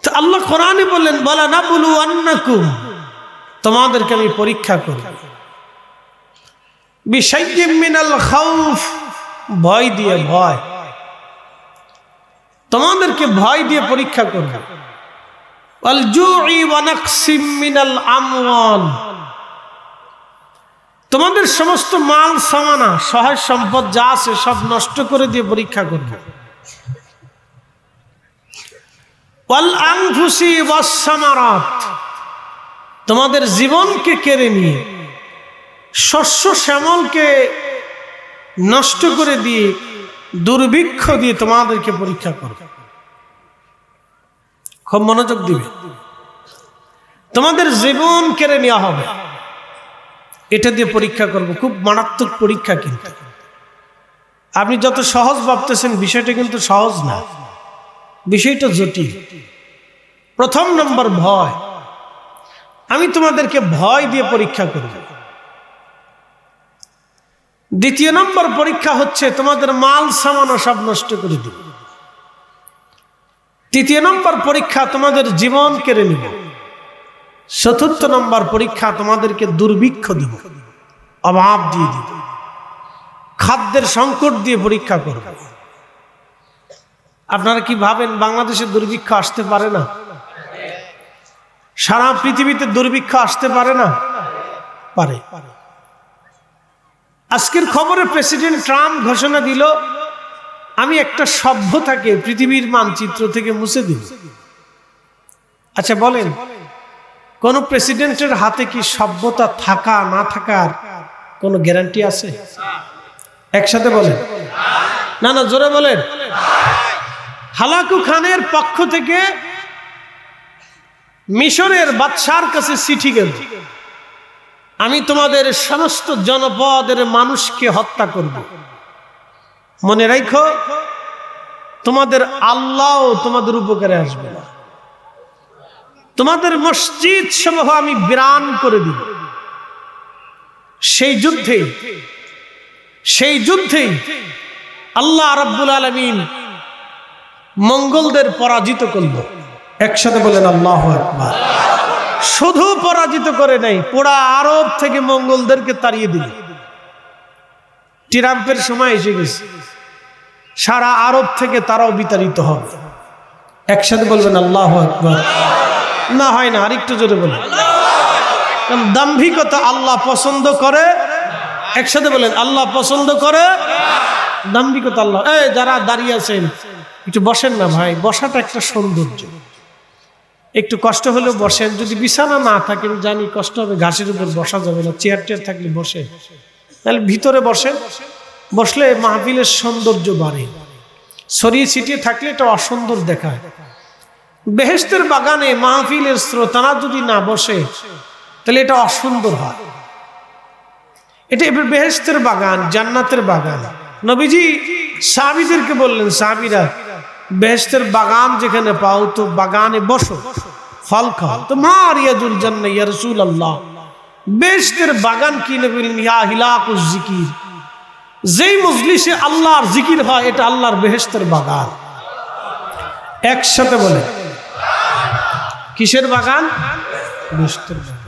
তো আল্লাহ কোরআনে বললেন, বলা নাবলুয়ান্নাকুম, তোমাদেরকে আমি পরীক্ষা করব বিশাইয়্যিম মিনাল খাউফ, ভয় দিয়ে। ভয়, তোমাদেরকে ভয় দিয়ে পরীক্ষা করব। ওয়াল জুই ওয়া নাকসিম মিনাল আমওয়াল, তোমাদের সমস্ত মাল সামানা, সহায় সম্পদ যা আছে সব নষ্ট করে দিয়ে পরীক্ষা করব। ওয়াল আনফুসি ওয়াস সামারাত, তোমাদের জীবনকে কেড়ে নিয়ে, শস্য শ্যামলকে নষ্ট করে দিয়ে, দুর্ভিক্ষ দিয়ে তোমাদেরকে পরীক্ষা করব। খুব মনোযোগ দিবে। তোমাদের জীবন কেড়ে নেওয়া হবে, এটা দিয়ে পরীক্ষা করব। খুব মারাত্মক পরীক্ষা। কিন্তু আপনি যত সহজ ভাবতেছেন, বিষয়টা কিন্তু সহজ না, বিষয়টা জটিল। প্রথম নম্বর ভয়। আমি তোমাদেরকে ভয় দিয়ে পরীক্ষা করব। দ্বিতীয় নম্বর পরীক্ষা হচ্ছে তোমাদের মাল সামানা সব নষ্ট করে দিব। তৃতীয় নম্বর পরীক্ষা তোমাদের জীবন কেড়ে নিব। চতুর্থ নম্বর পরীক্ষা তোমাদেরকে দুর্ভিক্ষ দিব, অভাব দিয়ে দিব, খাদ্যের সংকট দিয়ে পরীক্ষা করব। আপনারা কি ভাবেন বাংলাদেশে দুর্ভিক্ষ আসতে পারে না? সারা পৃথিবীতে দুর্ভিক্ষ আসতে পারে না? পারে। আজকের খবরে প্রেসিডেন্ট ট্রাম্প ঘোষণা দিল, আমি একটা সভ্যতাকে পৃথিবীর মানচিত্র থেকে মুছে দিব। আচ্ছা বলেন, কোন প্রেসিডেন্টের হাতে কি সভ্যতা থাকা না থাকার কোনো গ্যারান্টি আছে? একসাথে বলেন। না না, জোরে বলেন। হালাকু খানের পক্ষ থেকে মিশরের বাদশার কাছে চিঠি গেল, আমি তোমাদের সমস্ত জনপদের মানুষকে হত্যা করব। মনে রাখো, তোমাদের আল্লাহ তোমাদের উপকারে আসবে না। তোমাদের মসজিদ সমূহ আমি বিরান করে দিব। সেই যুদ্ধে আল্লাহ রাব্বুল আলামিন মঙ্গলদের পরাজিত করল। একসাথে বলেন আল্লাহু আকবার। শুধু পরাজিত করে নাই, পুরা আরব থেকে মঙ্গলদেরকে তাড়িয়ে দিল। ট্রাম্পের সময় এসে গেছে, সারা আরব থেকে তারাও বিতাড়িত হবে। একসাথে বলবেন আল্লাহু আকবার। না হয় না, আরেকটু জোরে বলেন। দাম্ভিকতা আল্লাহ পছন্দ করে। একসাথে বলেন আল্লাহ পছন্দ করে দাম্ভিকতা। আল্লাহ, যারা দাঁড়িয়ে আছেন একটু বসেন না ভাই, বসাটা একটা সৌন্দর্য। একটু কষ্ট হলেও বসেন। যদি বিছানা না থাকে, জানি কষ্ট হবে, ঘাসের উপর বসা যাবে না, চেয়ার টেয়ার থাকলে বসে, তাহলে ভিতরে বসেন। বসলে মাহফিলের সৌন্দর্য বাড়ে। ছড়িয়ে ছিটিয়ে থাকলে এটা অসুন্দর দেখায়। বেহেশতের বাগানে মাহফিলের শ্রোতারা যদি না বসে, তাহলে এটা অসুন্দর হয়। এটা এবার বেহেশতের বাগান, জান্নাতের বাগান। নবীজি সাহাবীদেরকে বললেন, সাহাবীরা বেহেশতের বাগান যেখানে পাও, তো বাগানে বসো, ফল খাও। তো মারিয়াজুল জান্নাহ ইয়া রাসূলুল্লাহ, বেহেশতের বাগান কি? নবী বললেন, ইয়া হিলাকুজ জিকির, যেই মজলিসে আল্লাহর জিকির হয়, এটা আল্লাহর বেহেশতের বাগান। একসাথে বলে, কিসের বাগান? বেহেশতের বাগান।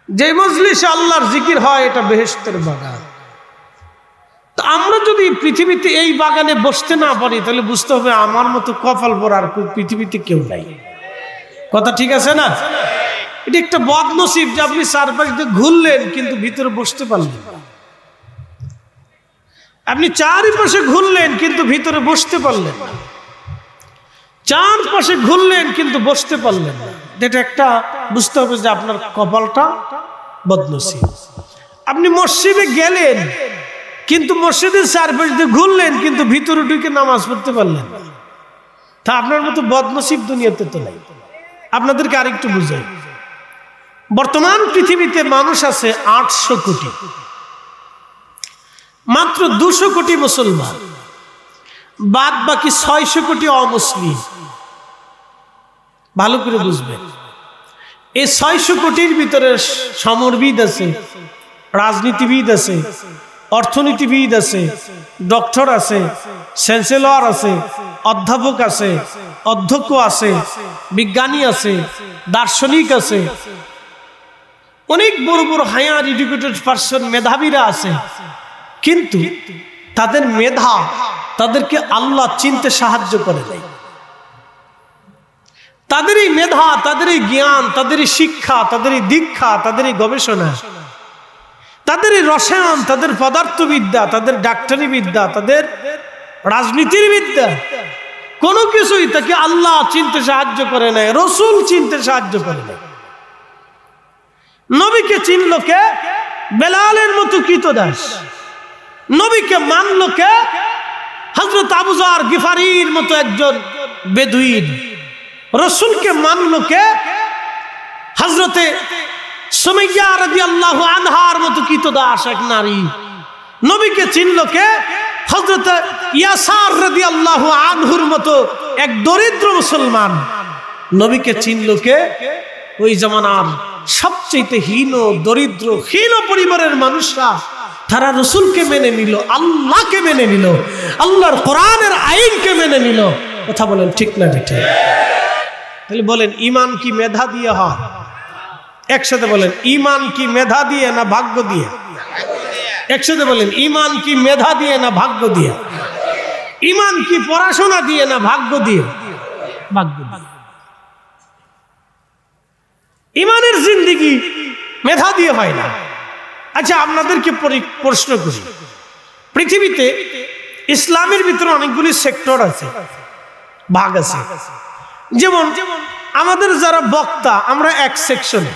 যে মজলিসে আল্লাহর জিকির হয়, এটা বেহেশতের বাগান। আমরা যদি পৃথিবীতে এই বাগানে বসতে না পারি তাহলে বুঝতে হবে আমার মতো কপাল পরা আর পৃথিবীতে কেউ নাই। কথা ঠিক আছে না? এটা একটা বদনসিব যে আপনি চারপাশ দিয়ে ঘুরলেন কিন্তু ভিতরে বসতে পারলেন না। আপনি চারিপাশে ঘুরলেন কিন্তু ভিতরে বসতে পারলেন না। চারপাশে ঘুরলেন কিন্তু বসতে পারলেন না। এটা একটা বুঝতে হবে যে আপনার কপালটা বদনসিব। আপনি মসজিদে গেলেন কিন্তু মসজিদের চারপাশ দিয়ে ঘুরলেন কিন্তু ভিতরে ঢুকে নামাজ পড়তে পারলেন না। তা আপনার মতো বদনসিব দুনিয়াতে তো নাই। আপনাদেরকে আরেকটু বুঝাই, বর্তমান পৃথিবীতে মানুষ আছে 800 কোটি, মাত্র 200 কোটি মুসলমান, বাদ বাকি 600 কোটি অমুসলিম। ভালো করে বুঝবেন, এই 600 কোটির ভিতরে সমরবিদ আছে, রাজনীতিবিদ আছে, অর্থনীতিবিদ আছে, ডক্টর আছে, চ্যান্সেলর আছে, অধ্যাপক আছে, অধ্যক্ষ আছে, বিজ্ঞানী আছে, দার্শনিক আছে, অনেক বড় বড় হায়ার এডুকেটেড পার্সন, মেধাবীরা আছে। কিন্তু তাদের মেধা তাদেরকে আল্লাহ চিনতে সাহায্য করে নাই। তাদের এই মেধা, তাদের এই জ্ঞান, তাদের এই শিক্ষা, তাদের এই দীক্ষা, তাদের এই গবেষণা, তাদের এই রসায়ন, তাদের পদার্থবিদ্যা, তাদের ডাক্তারি বিদ্যা, তাদের রাজনীতির বিদ্যা, কোনো কিছুই তাকে আল্লাহ চিনতে সাহায্য করে নাই, রসুল চিনতে সাহায্য করে নাই। নবীকে চিনল কে? বেলালের মতো কৃতদাস। নবীকে মানল কে? হযরত আবু যর গিফারির মতো একজন বেদুইন। রসুলকে মানল কে? হযরতে সুমাইয়া রাদিয়াল্লাহু আনহার মতো কৃতদাস এক নারী। নবীকে চিনল কে? হযরত ইয়াসার রাদিয়াল্লাহু আনহুর মতো এক দরিদ্র মুসলমান। নবীকে চিনল কে? ওই জামানার সবচেয়ে হীন, দরিদ্র, হীন পরিবারের মানুষরা, তারা রসুলকে মেনে নিল, আল্লাহকে মেনে নিল, আল্লাহর কোরআনের আইনকে মেনে নিল। কথা বলেন ঠিক না বেঠিক? তাহলে বলেন ঈমান কি মেধা দিয়ে হয়? একসাথে বলেন, ঈমান কি মেধা দিয়ে না ভাগ্য দিয়ে? একসাথে বলেন, ঈমান কি মেধা দিয়ে না ভাগ্য দিয়ে? ঈমান কি পড়াশোনা দিয়ে না ভাগ্য দিয়ে? ভাগ্য দিয়ে। ঈমানের জিন্দেগি মেধা দিয়ে হয় না। আচ্ছা, আপনাদেরকে প্রশ্ন করি, পৃথিবীতে ইসলামের ভিতরে অনেকগুলি সেক্টর আছে, ভাগ আছে। যেমন আমাদের যারা বক্তা, আমরা এক সেকশনে,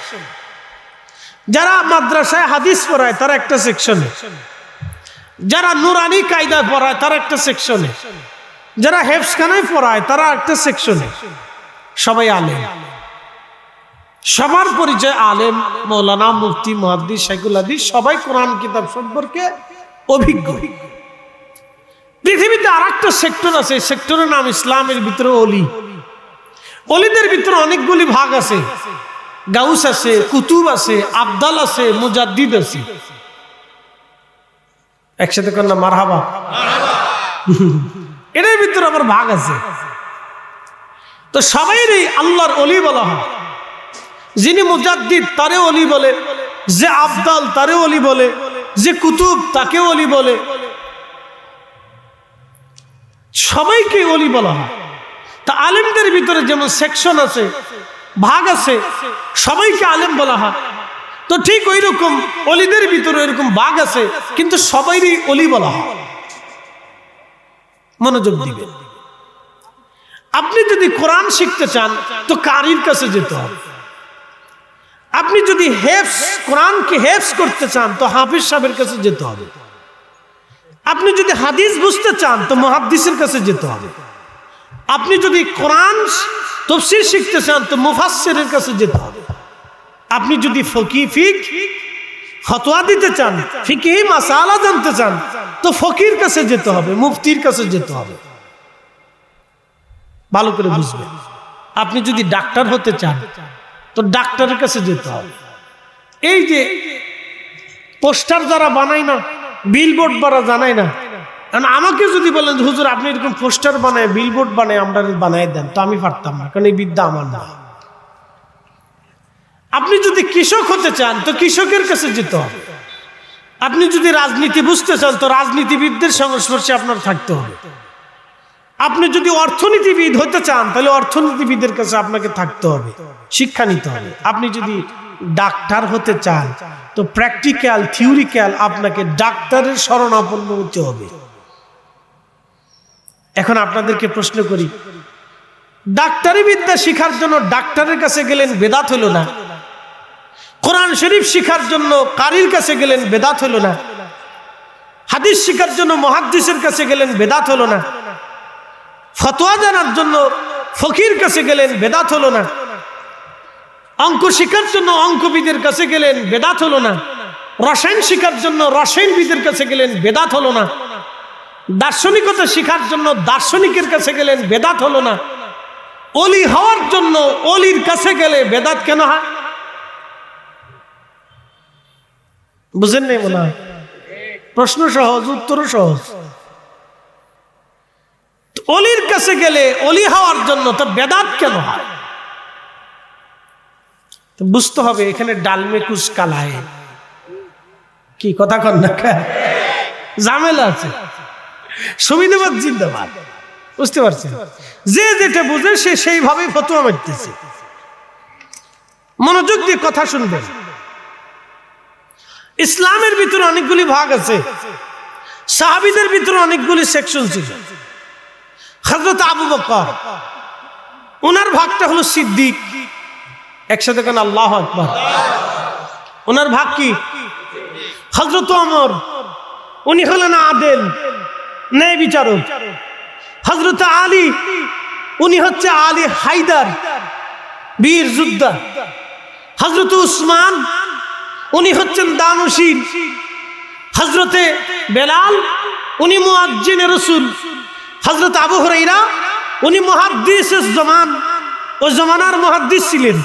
যারা মাদ্রাসায় হাদিস পড়ায় তারা একটা সেকশনে, যারা নুরানি কায়দা পড়ায় তারা একটা সেকশনে, যারা হেফজখানায় পড়ায় তারা একটা সেকশনে। সবাই আলেম, সবার পরিচয় আলেম, মৌলানা, মুফতি, মুহাদ্দিস, শাইখুল হাদিস, সবাই কোরআন কিতাব সম্পর্কে অভিজ্ঞ। পৃথিবীতে আর একটা সেক্টর আছে, সেক্টরের নাম ইসলামের ভিতরে অলি। অলিদের ভিতরে অনেকগুলি ভাগ আছে, গাউস আছে, কুতুব আছে, আবদাল আছে, মুজাদ্দিদ আছে। একসাথে কর না মারহাবা। এর ভিতরে আবার ভাগ আছে। তো সবাইরই আল্লাহর অলি বলা হয়। যিনি মুজাদ্দিদ তারে অলি বলে, যে আবদাল তারে অলি বলে, যে কুতুব তাকে অলি বলে, সবাইকে অলি বলা হয়। তা আলেমদের ভিতরে যেমন সেকশন আছে, ভাগ আছে, সবাইকে আলেম বলা হয়। তো ঠিক ওই রকম অলিদের ভিতরে এরকম ভাগ আছে, কিন্তু সবাইরই অলি বলা হয়। মনোযোগ দিবেন। আপনি যদি কোরআন শিখতে চান তো কারির কাছে যেতে হবে। আপনি যদি কোরআনকে হেফজ করতে চান তো হাফিজ সাহেবের কাছে যেতে হবে। আপনি যদি হাদিস বুঝতে চান তো মুহাদ্দিসের কাছে যেতে হবে। আপনি যদি কোরআন তাফসীর শিখতে চান তো মুফাসসিরের কাছে যেতে হবে। আপনি যদি ফিকহ ফতোয়া দিতে চান, ফিকহি মাসালা জানতে চান তো ফকির কাছে যেতে হবে, মুফতির কাছে যেতে হবে। ভালো করে বুঝবেন। আপনি যদি ডাক্তার হতে চান তো ডাক্তারের কাছে যেতে হবে। এই যে পোস্টার যারা বানায় না, বিলবোর্ড যারা জানায় না, কারণ আমাকে যদি বলেন হুজুর আপনি এরকম পোস্টার বানায়, বিলবোর্ড বানায় আমরা বানায় দেন, তো আমি পারতাম না, কারণ এই বিদ্যা আমার না। আপনি যদি কৃষক হতে চান তো কৃষকের কাছে যেতে হবে। আপনি যদি রাজনীতি বুঝতে চান তো রাজনীতিবিদদের সংস্পর্শে আপনার থাকতে হবে। আপনি যদি অর্থনীতিবিদ হতে চান তাহলে অর্থনীতিবিদের কাছে আপনাকে থাকতে হবে, শিক্ষা নিতে হবে। আপনি যদি ডাক্তার হতে চান তো প্র্যাকটিক্যাল থিওরিক্যাল আপনাকে ডাক্তারের শরণাপন্ন হতে হবে। এখন আপনাদেরকে প্রশ্ন করি, ডাক্তারি বিদ্যা শিখার জন্য ডাক্তারের কাছে গেলেন, বেদাত হলো না? কোরআন শরীফ শিখার জন্য কারির কাছে গেলেন, বেদাত হলো না? হাদিস শিখার জন্য মুহাদ্দিসের কাছে গেলেন, বেদাত হলো না? ফতোয়া জানার জন্য ফকির কাছে গেলেন, বেদাত হলো না? অঙ্ক শিখার জন্য অঙ্কবিদের কাছে গেলেন, বেদাত হলো না? রসায়ন শিখার জন্য রসায়নবিদের কাছে গেলেন, বেদাত হলো না? দার্শনিকতা শিখার জন্য দার্শনিকের কাছে গেলেন, বেদাত হলো না? অলি হওয়ার জন্য অলির কাছে গেলে বেদাত কেন হয়? বুঝেন নাই মনে হয়? প্রশ্ন সহজ, উত্তরও সহজ। অলির কাছে গেলে অলি হওয়ার জন্য তো বেদাত কেন হয়? বুঝতে হবে এখানে ডালমে কুচ কালায়, কি কথা কন না, ঝামেলা আছে। সুবিধাবাদ জিন্দাবাদ, বুঝতে পারছেন? যে যেটা বুঝে সে সেইভাবেই ফতোয়া মারতেছে। মনোযোগ দিয়ে কথা শুনবেন। ইসলামের ভিতরে অনেকগুলি ভাগ আছে, সাহাবীদের ভিতরে অনেকগুলি সেকশন ছিল। হযরত আবু বকর, ওনার ভাগটা হলো সিদ্দিক। একসাথে কেন আল্লাহু আকবার। ওনার ভাগ কি? হযরত ওমর, উনি হলেন আদেল, ন্যায় বিচারক। হযরত আলী, উনি হচ্ছে আলী হায়দার, বীর যোদ্ধা। হযরত উসমান, উনি হচ্ছেন দানশীল। হযরতে বেলাল, উনি মুয়াজ্জিনে রাসূল। হযরত আবু হুরায়রা, উনি মুহাদ্দিসে জামান, ও জামানার মুহাদ্দিস ছিলেন।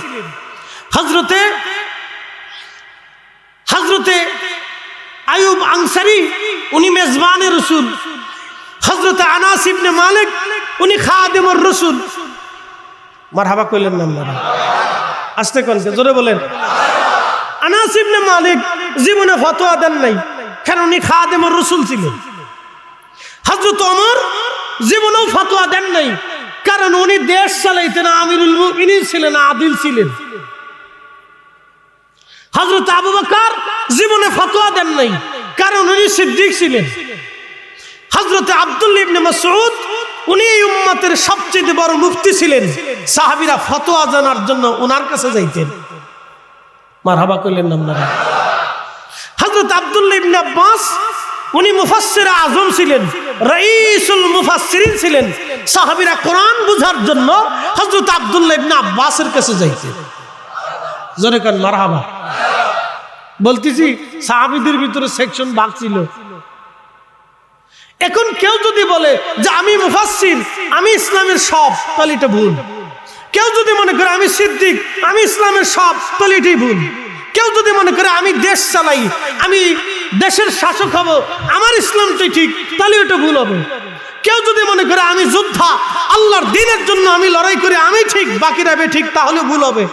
হযরতে আইয়ুব আনসারী, উনি মেজবানে রাসূল। হযরতে আনাস ইবনে মালিক, উনি খাদিমুর রাসূল। মারহাবা কইলেন না আপনারা? আস্তে কোন, জোরে বলেন। আনাস ইবনে মালিক জীবনে ফতোয়া দেন নাই, কারণ উনি খাদিমুর রাসূল ছিলেন। হযরত ওমর জীবনেও ফতোয়া দেন নাই, কারণ উনি দেশ চালাইতেন, আমিরুল মুমিনিন ছিলেন, আদিল ছিলেন। হযরত আবু বকর জীবনে ফতোয়া দেন নাই, কারণ উনি সিদ্দিক ছিলেন। হযরত আব্দুল্লাহ ইবনে মাসউদ, উনি এই উম্মতের সবচেয়ে বড় মুফতি ছিলেন। সাহাবীরা ফতোয়া জানার জন্য ওনার কাছে যাইতেন। মারহাবা কইলেন না আপনারা? হযরত আব্দুল্লাহ ইবনে আব্বাস, উনি মুফাসসির আযম ছিলেন, রাইসুল মুফাসসিরিন ছিলেন। সাহাবীরা কোরআন বুঝার জন্য হযরত আব্দুল্লাহ ইবনে আব্বাসের কাছে যাইতেন। জোরে কান মারহাবা। বলতেছি সাহাবীদের ভিতরে সেকশন ভাগ ছিল। এখন কেউ যদি বলে যে আমি মুফাসসির, আমি ইসলামের সব, তাহলে এটা ভুল। কেউ যদি মনে করে আমি সিদ্দিক, আমি ইসলামের সব, তাহলে এটাই ভুল। কেউ যদি মনে করে আমি দেশ চালাই, আমি দেশের শাসক হব, আমার ইসলামটাই ঠিক, তাহলে এটা ভুল হবে। কেউ যদি মনে করে আমি যোদ্ধা, আল্লাহর দ্বীনের জন্য আমি লড়াই করে আমি ঠিক, বাকিরা বেঠিক, তাহলে ভুল হবে।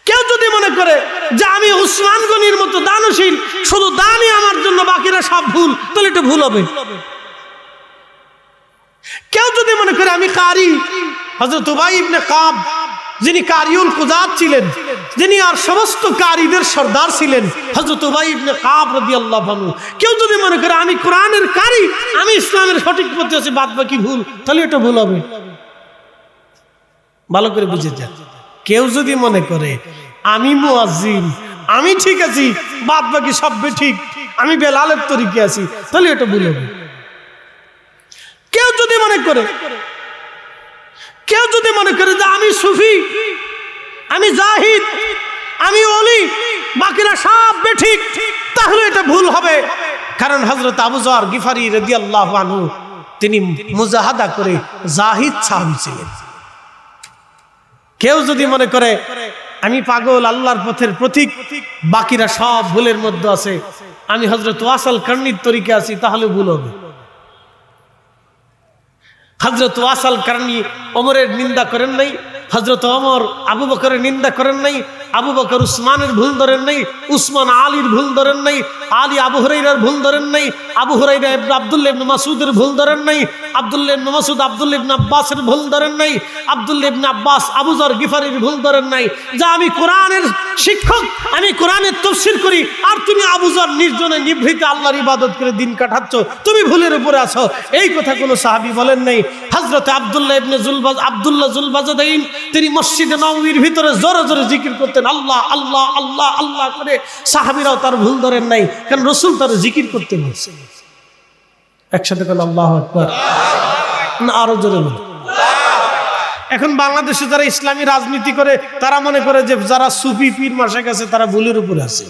কেউ যদি মনে করে যে আমি উসমান গনির মতো দানশীল, শুধু দানই আমার জন্য, বাকিরা সব ভুল, তাহলে এটা ভুল হবে। কেউ যদি মনে করে আমি কারি, হযরত উবাই ইবনে কাব, যিনি কারিউল কুযাত ছিলেন, যিনি আর সমস্ত কারীদের সর্দার ছিলেন, হযরত উবাই ইবনে কাব রাদিয়াল্লাহু আনহু। কেউ যদি মনে করে আমি কোরআনের কারি, আমি ইসলামের সঠিক পথে আছি, বাদ বাকি ভুল, তাহলে এটা ভুল হবে। ভালো করে বুঝে যান। কেউ যদি মনে করে আমি মুয়াজ্জিন, আমি ঠিক আছি, বাদ বাকি সব ঠিক, আমি বেলালের তরিকে আছি, তাহলে এটা ভুল হবে। কেউ যদি মনে করে যে আমি সুফি, আমি জাহিদ, আমি ওলি, বাকিরা সব বেঠিক, তাহলে এটা ভুল হবে। কারণ হযরত আবু যর গিফারি রাদিয়াল্লাহু আনহু, তিনি মুজাহাদা করে জাহিদ সাহাবী ছিলেন। কেউ যদি মনে করে আমি পাগল, আল্লাহর পথের প্রতীক, বাকিরা সব ভুলের মধ্যে আছে, আমি হযরত ওয়াসাল কারনির তরিকে আছি, তাহলে ভুল হবে। হযরত ওয়াসাল কারনি ওমরের নিন্দা করেন নাই, হযরত ওমর আবু বকরের নিন্দা করেন নাই, আবু বকর উসমানের ভুল ধরেন নাই, উসমান আলীর ভুল ধরেন নাই, আলী আবু হুরায়রার ভুল ধরেন নাই, আবু হুরায়রা ইবনে আব্দুল্লাহ ইবনে মাসউদের ভুল ধরেন নাই, আব্দুল্লাহ ইবনে মাসউদ আব্দুল্লাহ ইবনে আব্বাসের ভুল ধরেন নাই, আব্দুল্লাহ ইবনে আব্বাস আবু যর গিফারির ভুল ধরেন নাই। যা আমি কোরআনের শিক্ষক, আমি কোরআনের তাফসীর করি, আর তুমি আবু যর নির্জনে নিভৃতে আল্লাহর ইবাদত করে দিন কাটাচ্ছ, তুমি ভুলের উপরে আছো, এই কথা কোনো সাহাবী বলেন নাই। হযরত আব্দুল্লাহ ইবনে আব্দুল্লাহ যুলবাজাদাইন তিনি মসজিদে নববীর ভিতরে জোরে জোরে জিকির করতেন, আল্লাহ আল্লাহ আল্লাহ আল্লাহ করে। সাহাবীরাও তার ভুল ধরেন নাই, কারণ রাসূল তার জিকির করতে বলছেন। একসাথে বলেন আল্লাহু আকবার, না আরো জোরে বলেন। এখন বাংলাদেশে যারা ইসলামী রাজনীতি করে তারা মনে করে যে যারা সুফি পীর মাশায়েখ আছে তারা ভুলের উপরে আছে,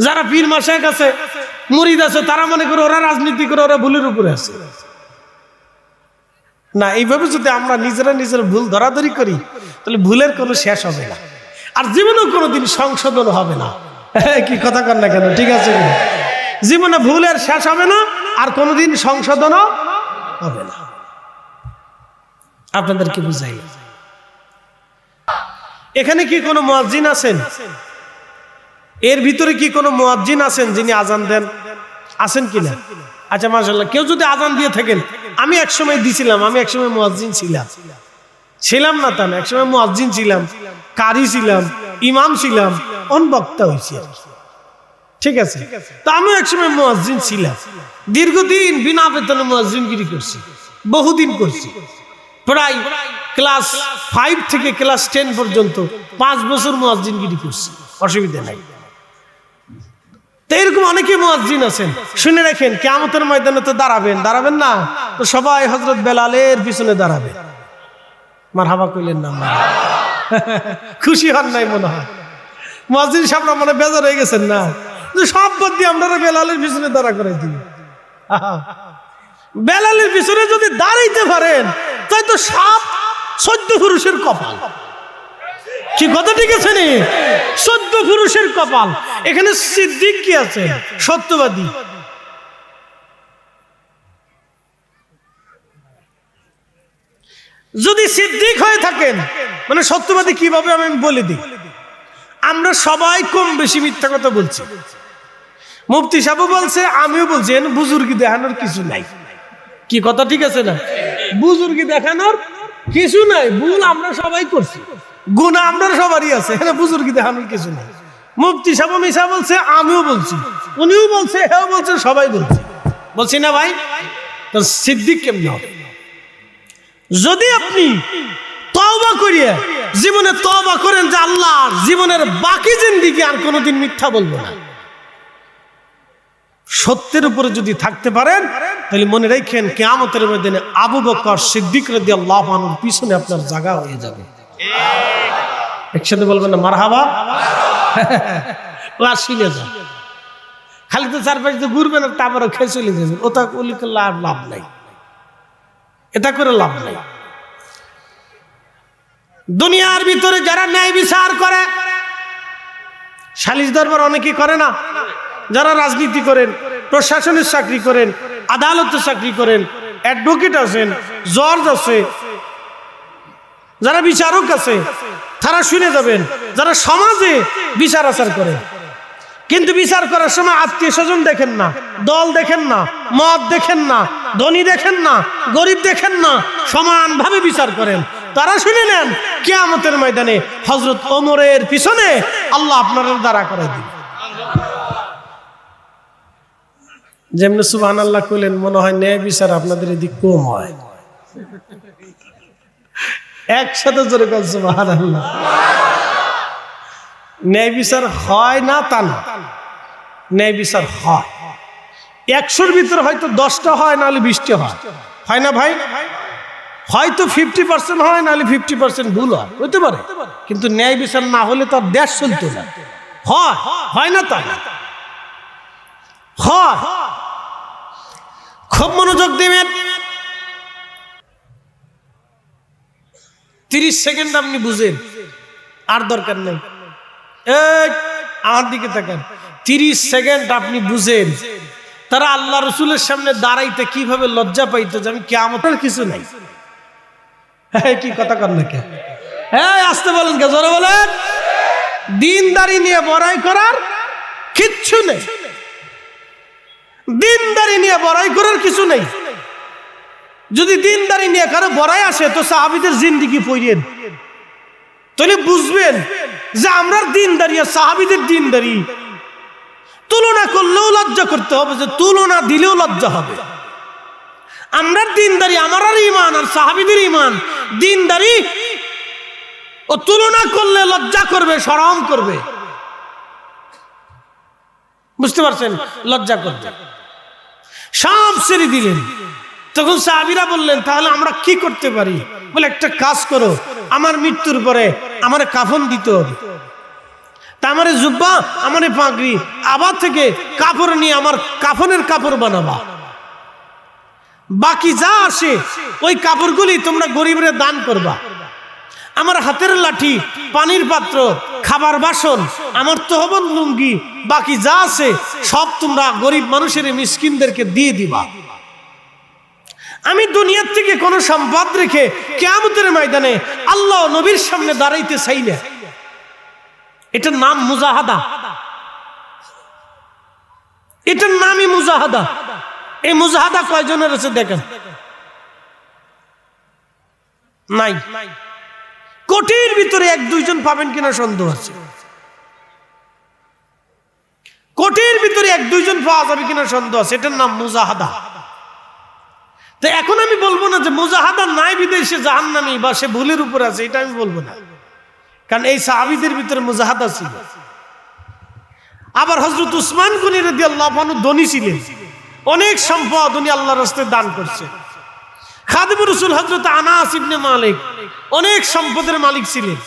যারা পীর মাশায়েখ আছে মুরিদ আছে তারা মনে করে ওরা রাজনীতি করে ওরা ভুলের উপরে আছে। না, এইভাবে যদি আমরা নিজেরা নিজের ভুল ধরাধরি করি তাহলে ভুলের কোনো শেষ হবে না, আর জীবনেও কোনোদিন সংশোধন হবে না। কি কথা কর না কেন, ঠিক আছে? জীবনে ভুলের শেষ হবে না, আর কোনোদিন সংশোধনও হবে না। আপনাদেরকে বুঝাই, এখানে কি কোনো মুয়াজ্জিন আছেন? এর ভিতরে কি কোনো মুয়াজ্জিন আছেন যিনি আজান দেন? আছেন কিনা? আচ্ছা মাশাআল্লাহ, কেউ যদি আজান দিয়ে থাকেন, আমি একসময় দিছিলাম, আমি একসময় মুয়াজ্জিন ছিলাম না তা না, একসময় মুয়াজ্জিন ছিলাম, কারি ছিলাম, ইমাম ছিলাম, বক্তা হয়েছি, ঠিক আছে? তা আমি একসময় মুয়াজ্জিন ছিলাম, দীর্ঘদিন বিনা বেতনে মুয়াজ্জিনগিরি করছি, বহুদিন করছি, প্রায় ক্লাস 5 থেকে ক্লাস 10 পর্যন্ত 5 বছর মুয়াজ্জিনগিরি করছি, অসুবিধা নাই। তো এরকম অনেকে মুয়াজ্জিন আছেন, শুনে রাখেন, কিয়ামতের ময়দানে তো দাঁড়াবেন না, তো সবাই হযরত বেলালের পিছনে দাঁড়াবে। মারহাবা কইলেন না? খুশি হন নাই মনে হয়, মুয়াজ্জিন সাহেবরা মনে বেজার হয়ে গেছেন না, যে সব বাদ দিয়ে আমরা বেলালের পিছনে দাঁড়া করে দিই। বেলালের পিছনে যদি দাঁড়াইতে পারেন তাই তো সব 14 পুরুষের কপাল। কি কথা ঠিক আছে নি? 14 পুরুষের কপাল। এখানে সিদ্দিক কি আছে? সত্যবাদী। যদি সিদ্দিক হয়ে থাকেন, মানে সত্যবাদী কিভাবে আমি বলে দিই। আমরা সবাই কম বেশি মিথ্যা কথা বলছি, মুফতি সাহেব বলছে, আমিও বলছি, বুজুর্গি দেখানোর কিছু নাই। কি কথা ঠিক আছে না? বুজুর্গি দেখানোর কিছু নাই, ভুল আমরা সবাই করছি, গুনাহ আমরা সবারই আছে, এখানে বুজুর্গি দেখানোর কিছু নাই। মুফতি সাহেব মিশা বলছে, আমিও বলছি, উনিও বলছে, হেও বলছে, সবাই বলছে, বলছি না ভাই? তো সিদ্দিক কেমন হবে? যদি আপনি তওবা করিয়ে জীবনে তওবা করেন যে আল্লাহ জীবনের বাকি জিন্দেগি আর কোনোদিন মিথ্যা বলবো না, সত্যের উপরে যদি থাকতে পারেন, তাহলে মনে রাখেন কিয়ামতের ময়দানে আবু বকর সিদ্দিক রাদিয়াল্লাহু আনহুর পিছনে আপনার জায়গা হয়ে যাবে। একসাথে বলবেন না মারহাবা? ও আর শুনে যান, খালি তো চারপাশে ঘুরবেন আর তারপরে খেয়ে চলে যাবেন, ওটা ওলি করলে আর লাভ নাই, এটা করে লাভ নাই। দুনিয়ার ভিতরে যারা ন্যায় বিচার করে, সালিশ দরবার অনেকেই করে না, যারা রাজনীতি করেন, প্রশাসনের চাকরি করেন, আদালতের চাকরি করেন, অ্যাডভোকেট আছেন, জজ আছে, যারা বিচারক আছে, তারা শুনে যাবেন, যারা সমাজে বিচার আচার করেন, কিন্তু বিচার করার সময় আত্মীয় স্বজন দেখেন না, দল দেখেন না, মত দেখেন না, ধনী দেখেন না, গরিব দেখেন না, সমানভাবে বিচার করেন, তারা শুনে নেন কিয়ামতের ময়দানে হযরত ওমরের পিছনে আল্লাহ আপনাদের দাঁড়া করে দিবেন। যেমনি সুবহানাল্লাহ কইলেন, মনে হয় ন্যায় বিচার আপনাদের এদিক কম হয়। একসাথে জোরে বলেন সুবহানাল্লাহ। ন্যায় বিচার হয় না তা না, ন্যায় বিচার হয়। 100-র ভিতরে হয়তো 10টা হয়, নাহলে 20টা হয়, হয় না ভাই? হয়তো 50% হয়, নাহলে 50% ভুল হয়, হতে পারে, কিন্তু ন্যায় বিচার না হলে তো আর দেশ চলতো না। হয় না তা না, হয়। খুব মনোযোগ দেবেন। 30 সেকেন্ড আপনি বুঝেন, আর দরকার নেই। আমার দিকে তাকান, 30 সেকেন্ড আপনি বুঝেন তারা আল্লাহ রসুলের সামনে দাঁড়াইতে কিভাবে লজ্জা পাইতো যে আমি কিয়ামতের কিছু নাই। কি কথা কর না কেন? হ্যাঁ আসতে বলেন কে, জোরে বলেন। দিনদারি নিয়ে বড়াই করার কিচ্ছু নেই, দিনদারি নিয়ে বড়াই করার কিছু নেই। যদি দিনদারি নিয়ে কারো বড়াই আসে তো সাহাবীদের জিন্দেগি পড়েন, তাহলে বুঝবেন যে আমরা দিনদারি আর সাহাবীদের দিনদারি তুলনা করলেও লজ্জা করতে হবে, যে তুলনা দিলেও লজ্জা হবে। আমরা দিনদারি, আমার ইমান আর সাহাবীদের ইমান, দিনদারি ও তুলনা করলে লজ্জা করবে, শরম করবে, বুঝতে পারছেন? লজ্জা করবে। সব ছেড়ে দিলেন। তখন সাহাবীরা বললেন তাহলে আমরা কি করতে পারি? বলে একটা কাজ করো, আমার মৃত্যুর পরে আমার কাফন দিতে হবে, তা আমার জুব্বা, আমার পাগড়ি আবার থেকে কাপড় নিয়ে আমার কাফনের কাপড় বানাবা, বাকি যা আসে ওই কাপড়গুলি তোমরা গরিবরে দান করবা। আমার হাতের লাঠি, পানির পাত্র, খাবার বাসন, আমার তহবন লুঙ্গি, বাকি যা আছে সব তোমরা গরিব মানুষের মিসকিনদেরকে দিয়ে দিবা। আমি দুনিয়ার থেকে কোনো সম্পদ রেখে কিয়ামতের ময়দানে আল্লাহ নবীর সামনে দাঁড়াইতে চাই না। এটার নাম মুজাহাদা, এটার নামই মুজাহাদা। এই মুজাহাদা কয়জনের আছে দেখেন? নাই। কোটির ভিতরে এক দুইজন পাবেন কিনা সন্দেহ আছে, কোটির ভিতরে এক দুইজন পাওয়া যাবে কিনা সন্দেহ আছে। এটার নাম মুজাহাদা। তো এখন আমি বলবো না যে মুজাহাদা নাই বিদেশে জাহান্নামী বা সে ভুলের উপর আছে, এটা আমি বলবো না, কারণ এই সাহাবীদের ভিতরে মুজাহাদা ছিল। আবার হযরত উসমান গনি রাদিয়াল্লাহু আনহু ধনী ছিলেন, অনেক সম্পদ উনি আল্লাহর রাস্তায় দান করছে। খাদিমুর রাসূল হযরত আনাস ইবনে মালিক অনেক সম্পদের মালিক ছিলেন,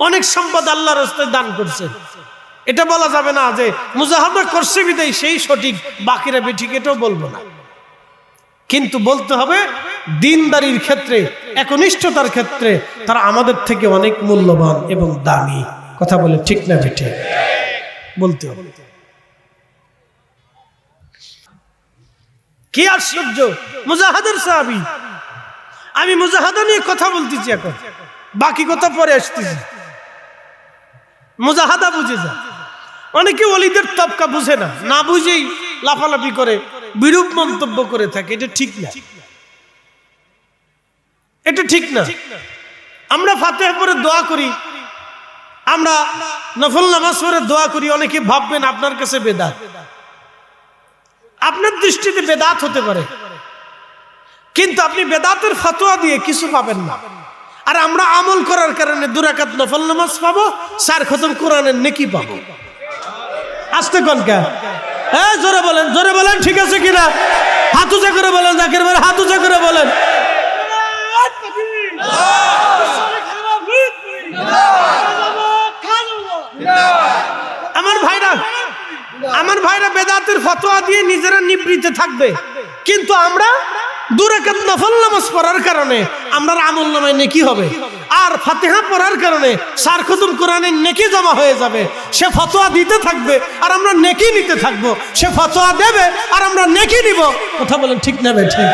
অনেক সম্পদ আল্লাহর রাস্তায় দান করছে। এটা বলা যাবে না যে মুজাহাদা করছে বিদায় সেই সঠিক, বাকিরা বেঠিক, এটাও বলবো না। কিন্তু বলতে হবে দিনদারির ক্ষেত্রে, একনিষ্ঠতার ক্ষেত্রে তারা আমাদের থেকে অনেক মূল্যবান এবং দামি। কথা বলে ঠিক না বেঠে? বলতে হবে। কি আশ্চর্য, মুজাহাদার সাহাবী। আমি মুজাহাদা নিয়ে কথা বলতেছি এখন, বাকি কথা পরে আসতেছি। মুজাহাদা বুঝে যা। অনেকে ওলিদের তবকা বুঝে না, না বুঝেই লাফালাফি করে, বিরূপ মন্তব্য করে থাকে। এটা ঠিক না, এটা ঠিক না। আমরা ফাতিহা পড়ে দোয়া করি, আমরা নফল নামাজ পড়ে দোয়া করি, অনেকে ভাববেন আপনার কাছে বেদাত। আপনার দৃষ্টিতে বেদাত হতে পারে, কিন্তু আপনি বেদাতের ফতোয়া দিয়ে কিছু পাবেন না। আর আমরা আমল করার কারণে 2 রাকাত নফল নামাজ পাবো, 4 খতম কোরআনের নেকি পাবো। আস্তে কোন কা? হ্যাঁ জোরে বলেন, জোরে বলেন, ঠিক আছে কিনা? হাত উঁচা করে বলেন, জাকির ভাই হাত উঁচা করে বলেন। আমার ভাইরা বেদাতের ফতোয়া দিয়ে নিজেরা নিবৃত্তে থাকবে, কিন্তু আমরা 2 রাকাত নফল নামাজ পড়ার কারণে আমরা আমল নামায় নেকি হবে, আর ফাতিহা পড়ার কারণে 4 খতম কোরআনের নেকি জমা হয়ে যাবে। সে ফতোয়া দিতে থাকবে আর আমরা নেকি নিতে থাকবো, সে ফতোয়া দেবে আর আমরা নেকি নিব। কথা বলেন ঠিক না বেঠিক?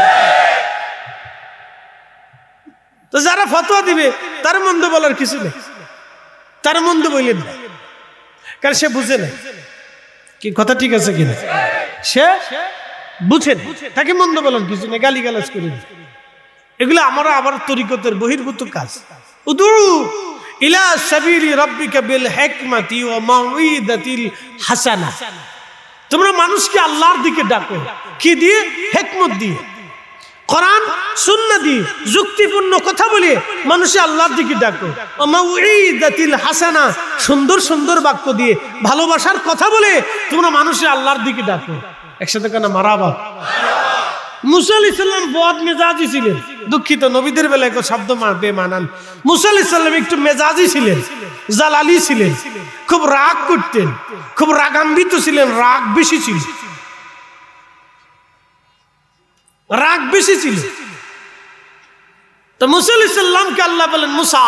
তো যারা ফতোয়া দিবে তার মন্দ বলার কিছু নেই, তার মন্দ বললেন না, কারণ সে বুঝে না। কি কথা ঠিক আছে কিনা? সে বুঝেন, তাকে মন্দ বলেন কিছু নেই, গালিগালাজ করেন। এগুলো আমরা আবার তরিকতের বহির্ভূত কাজ। উদু ইলা সাবিলি রাব্বিকা বিল হিকমাতি ওয়া মাউইদাতিল হাসানা। তোমরা মানুষকে আল্লাহর দিকে ডাকো, কি দিয়ে? হিকমত দিয়ে, কোরআন সুন্নাহ দিয়ে, যুক্তিপূর্ণ কথা বলে মানুষে আল্লাহর দিকে ডাকো। ওয়া মাউইদাতিল হাসানা, সুন্দর সুন্দর বাক্য দিয়ে, ভালোবাসার কথা বলে তোমরা মানুষে আল্লাহর দিকে ডাকো। একসাথে কেন মারাবা? মুসা আলাইহিস সালাম বদ মেজাজি ছিলেন, দুঃখিত নবীদের বেলায় শব্দ বেমানান। মুসা আলাইহিস সালাম একটু মেজাজি ছিলেন, জালালি ছিলেন, খুব রাগ করতেন, খুব রাগান্বিত ছিলেন, রাগ বেশি ছিল, রাগ বেশি ছিল। তো মুসা আলাইহিস সালামকে আল্লাহ বলেন, মুসা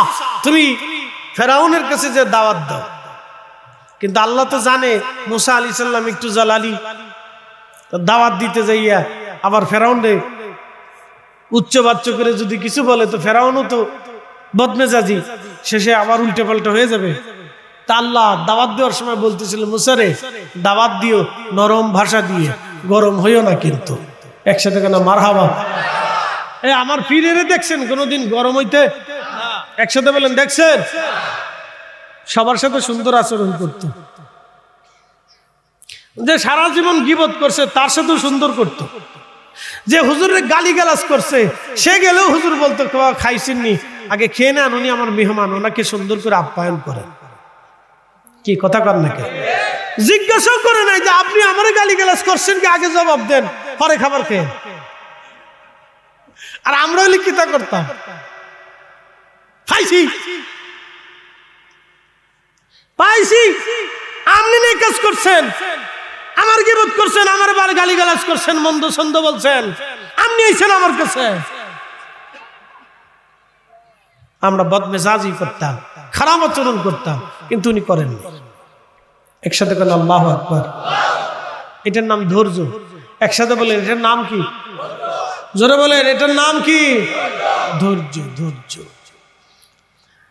তুমি ফেরাউনের কাছে যে দাওয়াত দাও। কিন্তু আল্লাহ তো জানে মুসা আলাইহিস সালাম একটু জালালি, দাওয়াত দিতে যাইয়া আবার ফেরাউনে উচ্চ বাচ্চ করে যদি কিছু বলে তো ফেরাউনও তো বদমেজাজি, শেষে আবার উল্টে পাল্টা হয়ে যাবে। তা আল্লাহ দাওয়াত দেওয়ার সময় বলতেছিল, মুসা রে দাওয়াত দিও নরম ভাষা দিয়ে, গরম হইও না কিন্তু। একসাথে কেন মারহাবা। এই আমার পীরেরে দেখছেন কোনোদিন গরম হইতে? একসাথে বলেন দেখছেন? সবার সাথে সুন্দর আচরণ করত। যে সারা জীবন গীবত করছে তার সাথেও সুন্দর করত। যে হুজুরের গালিগালাজ করছে সে গেলেও হুজুর বলতো খাইছেননি, আগে খেয়ে নেন, উনি আমার মেহমান, ওনাকে সুন্দর করে আপ্যায়ন করেন। কি কথা কর নাকি? জিজ্ঞাসাও করে নাই যে আপনি আমার গালিগালাজ করছেন কি, আগে জবাব দেন, পরে খাবার খেয়ে। আর আমরা হলে কি তা করতাম? পাইছি পাইছি, আপনি নেই কাজ করছেন, আমার গীবত করছেন, আমার বার গালিগালাজ করছেন, মন্দ ছন্দ বলছেন, আপনি আইছেন আমার কাছে। আমরা বদমেজাজি করতাম, খারাপ আচরণ করতাম, কিন্তু উনি করেননি। একসাথে বলেন আল্লাহু আকবার। এটার নাম ধৈর্য। একসাথে বলেন এটার নাম কি? জোরে বলেন এটার নাম কি? ধৈর্য। ধৈর্য।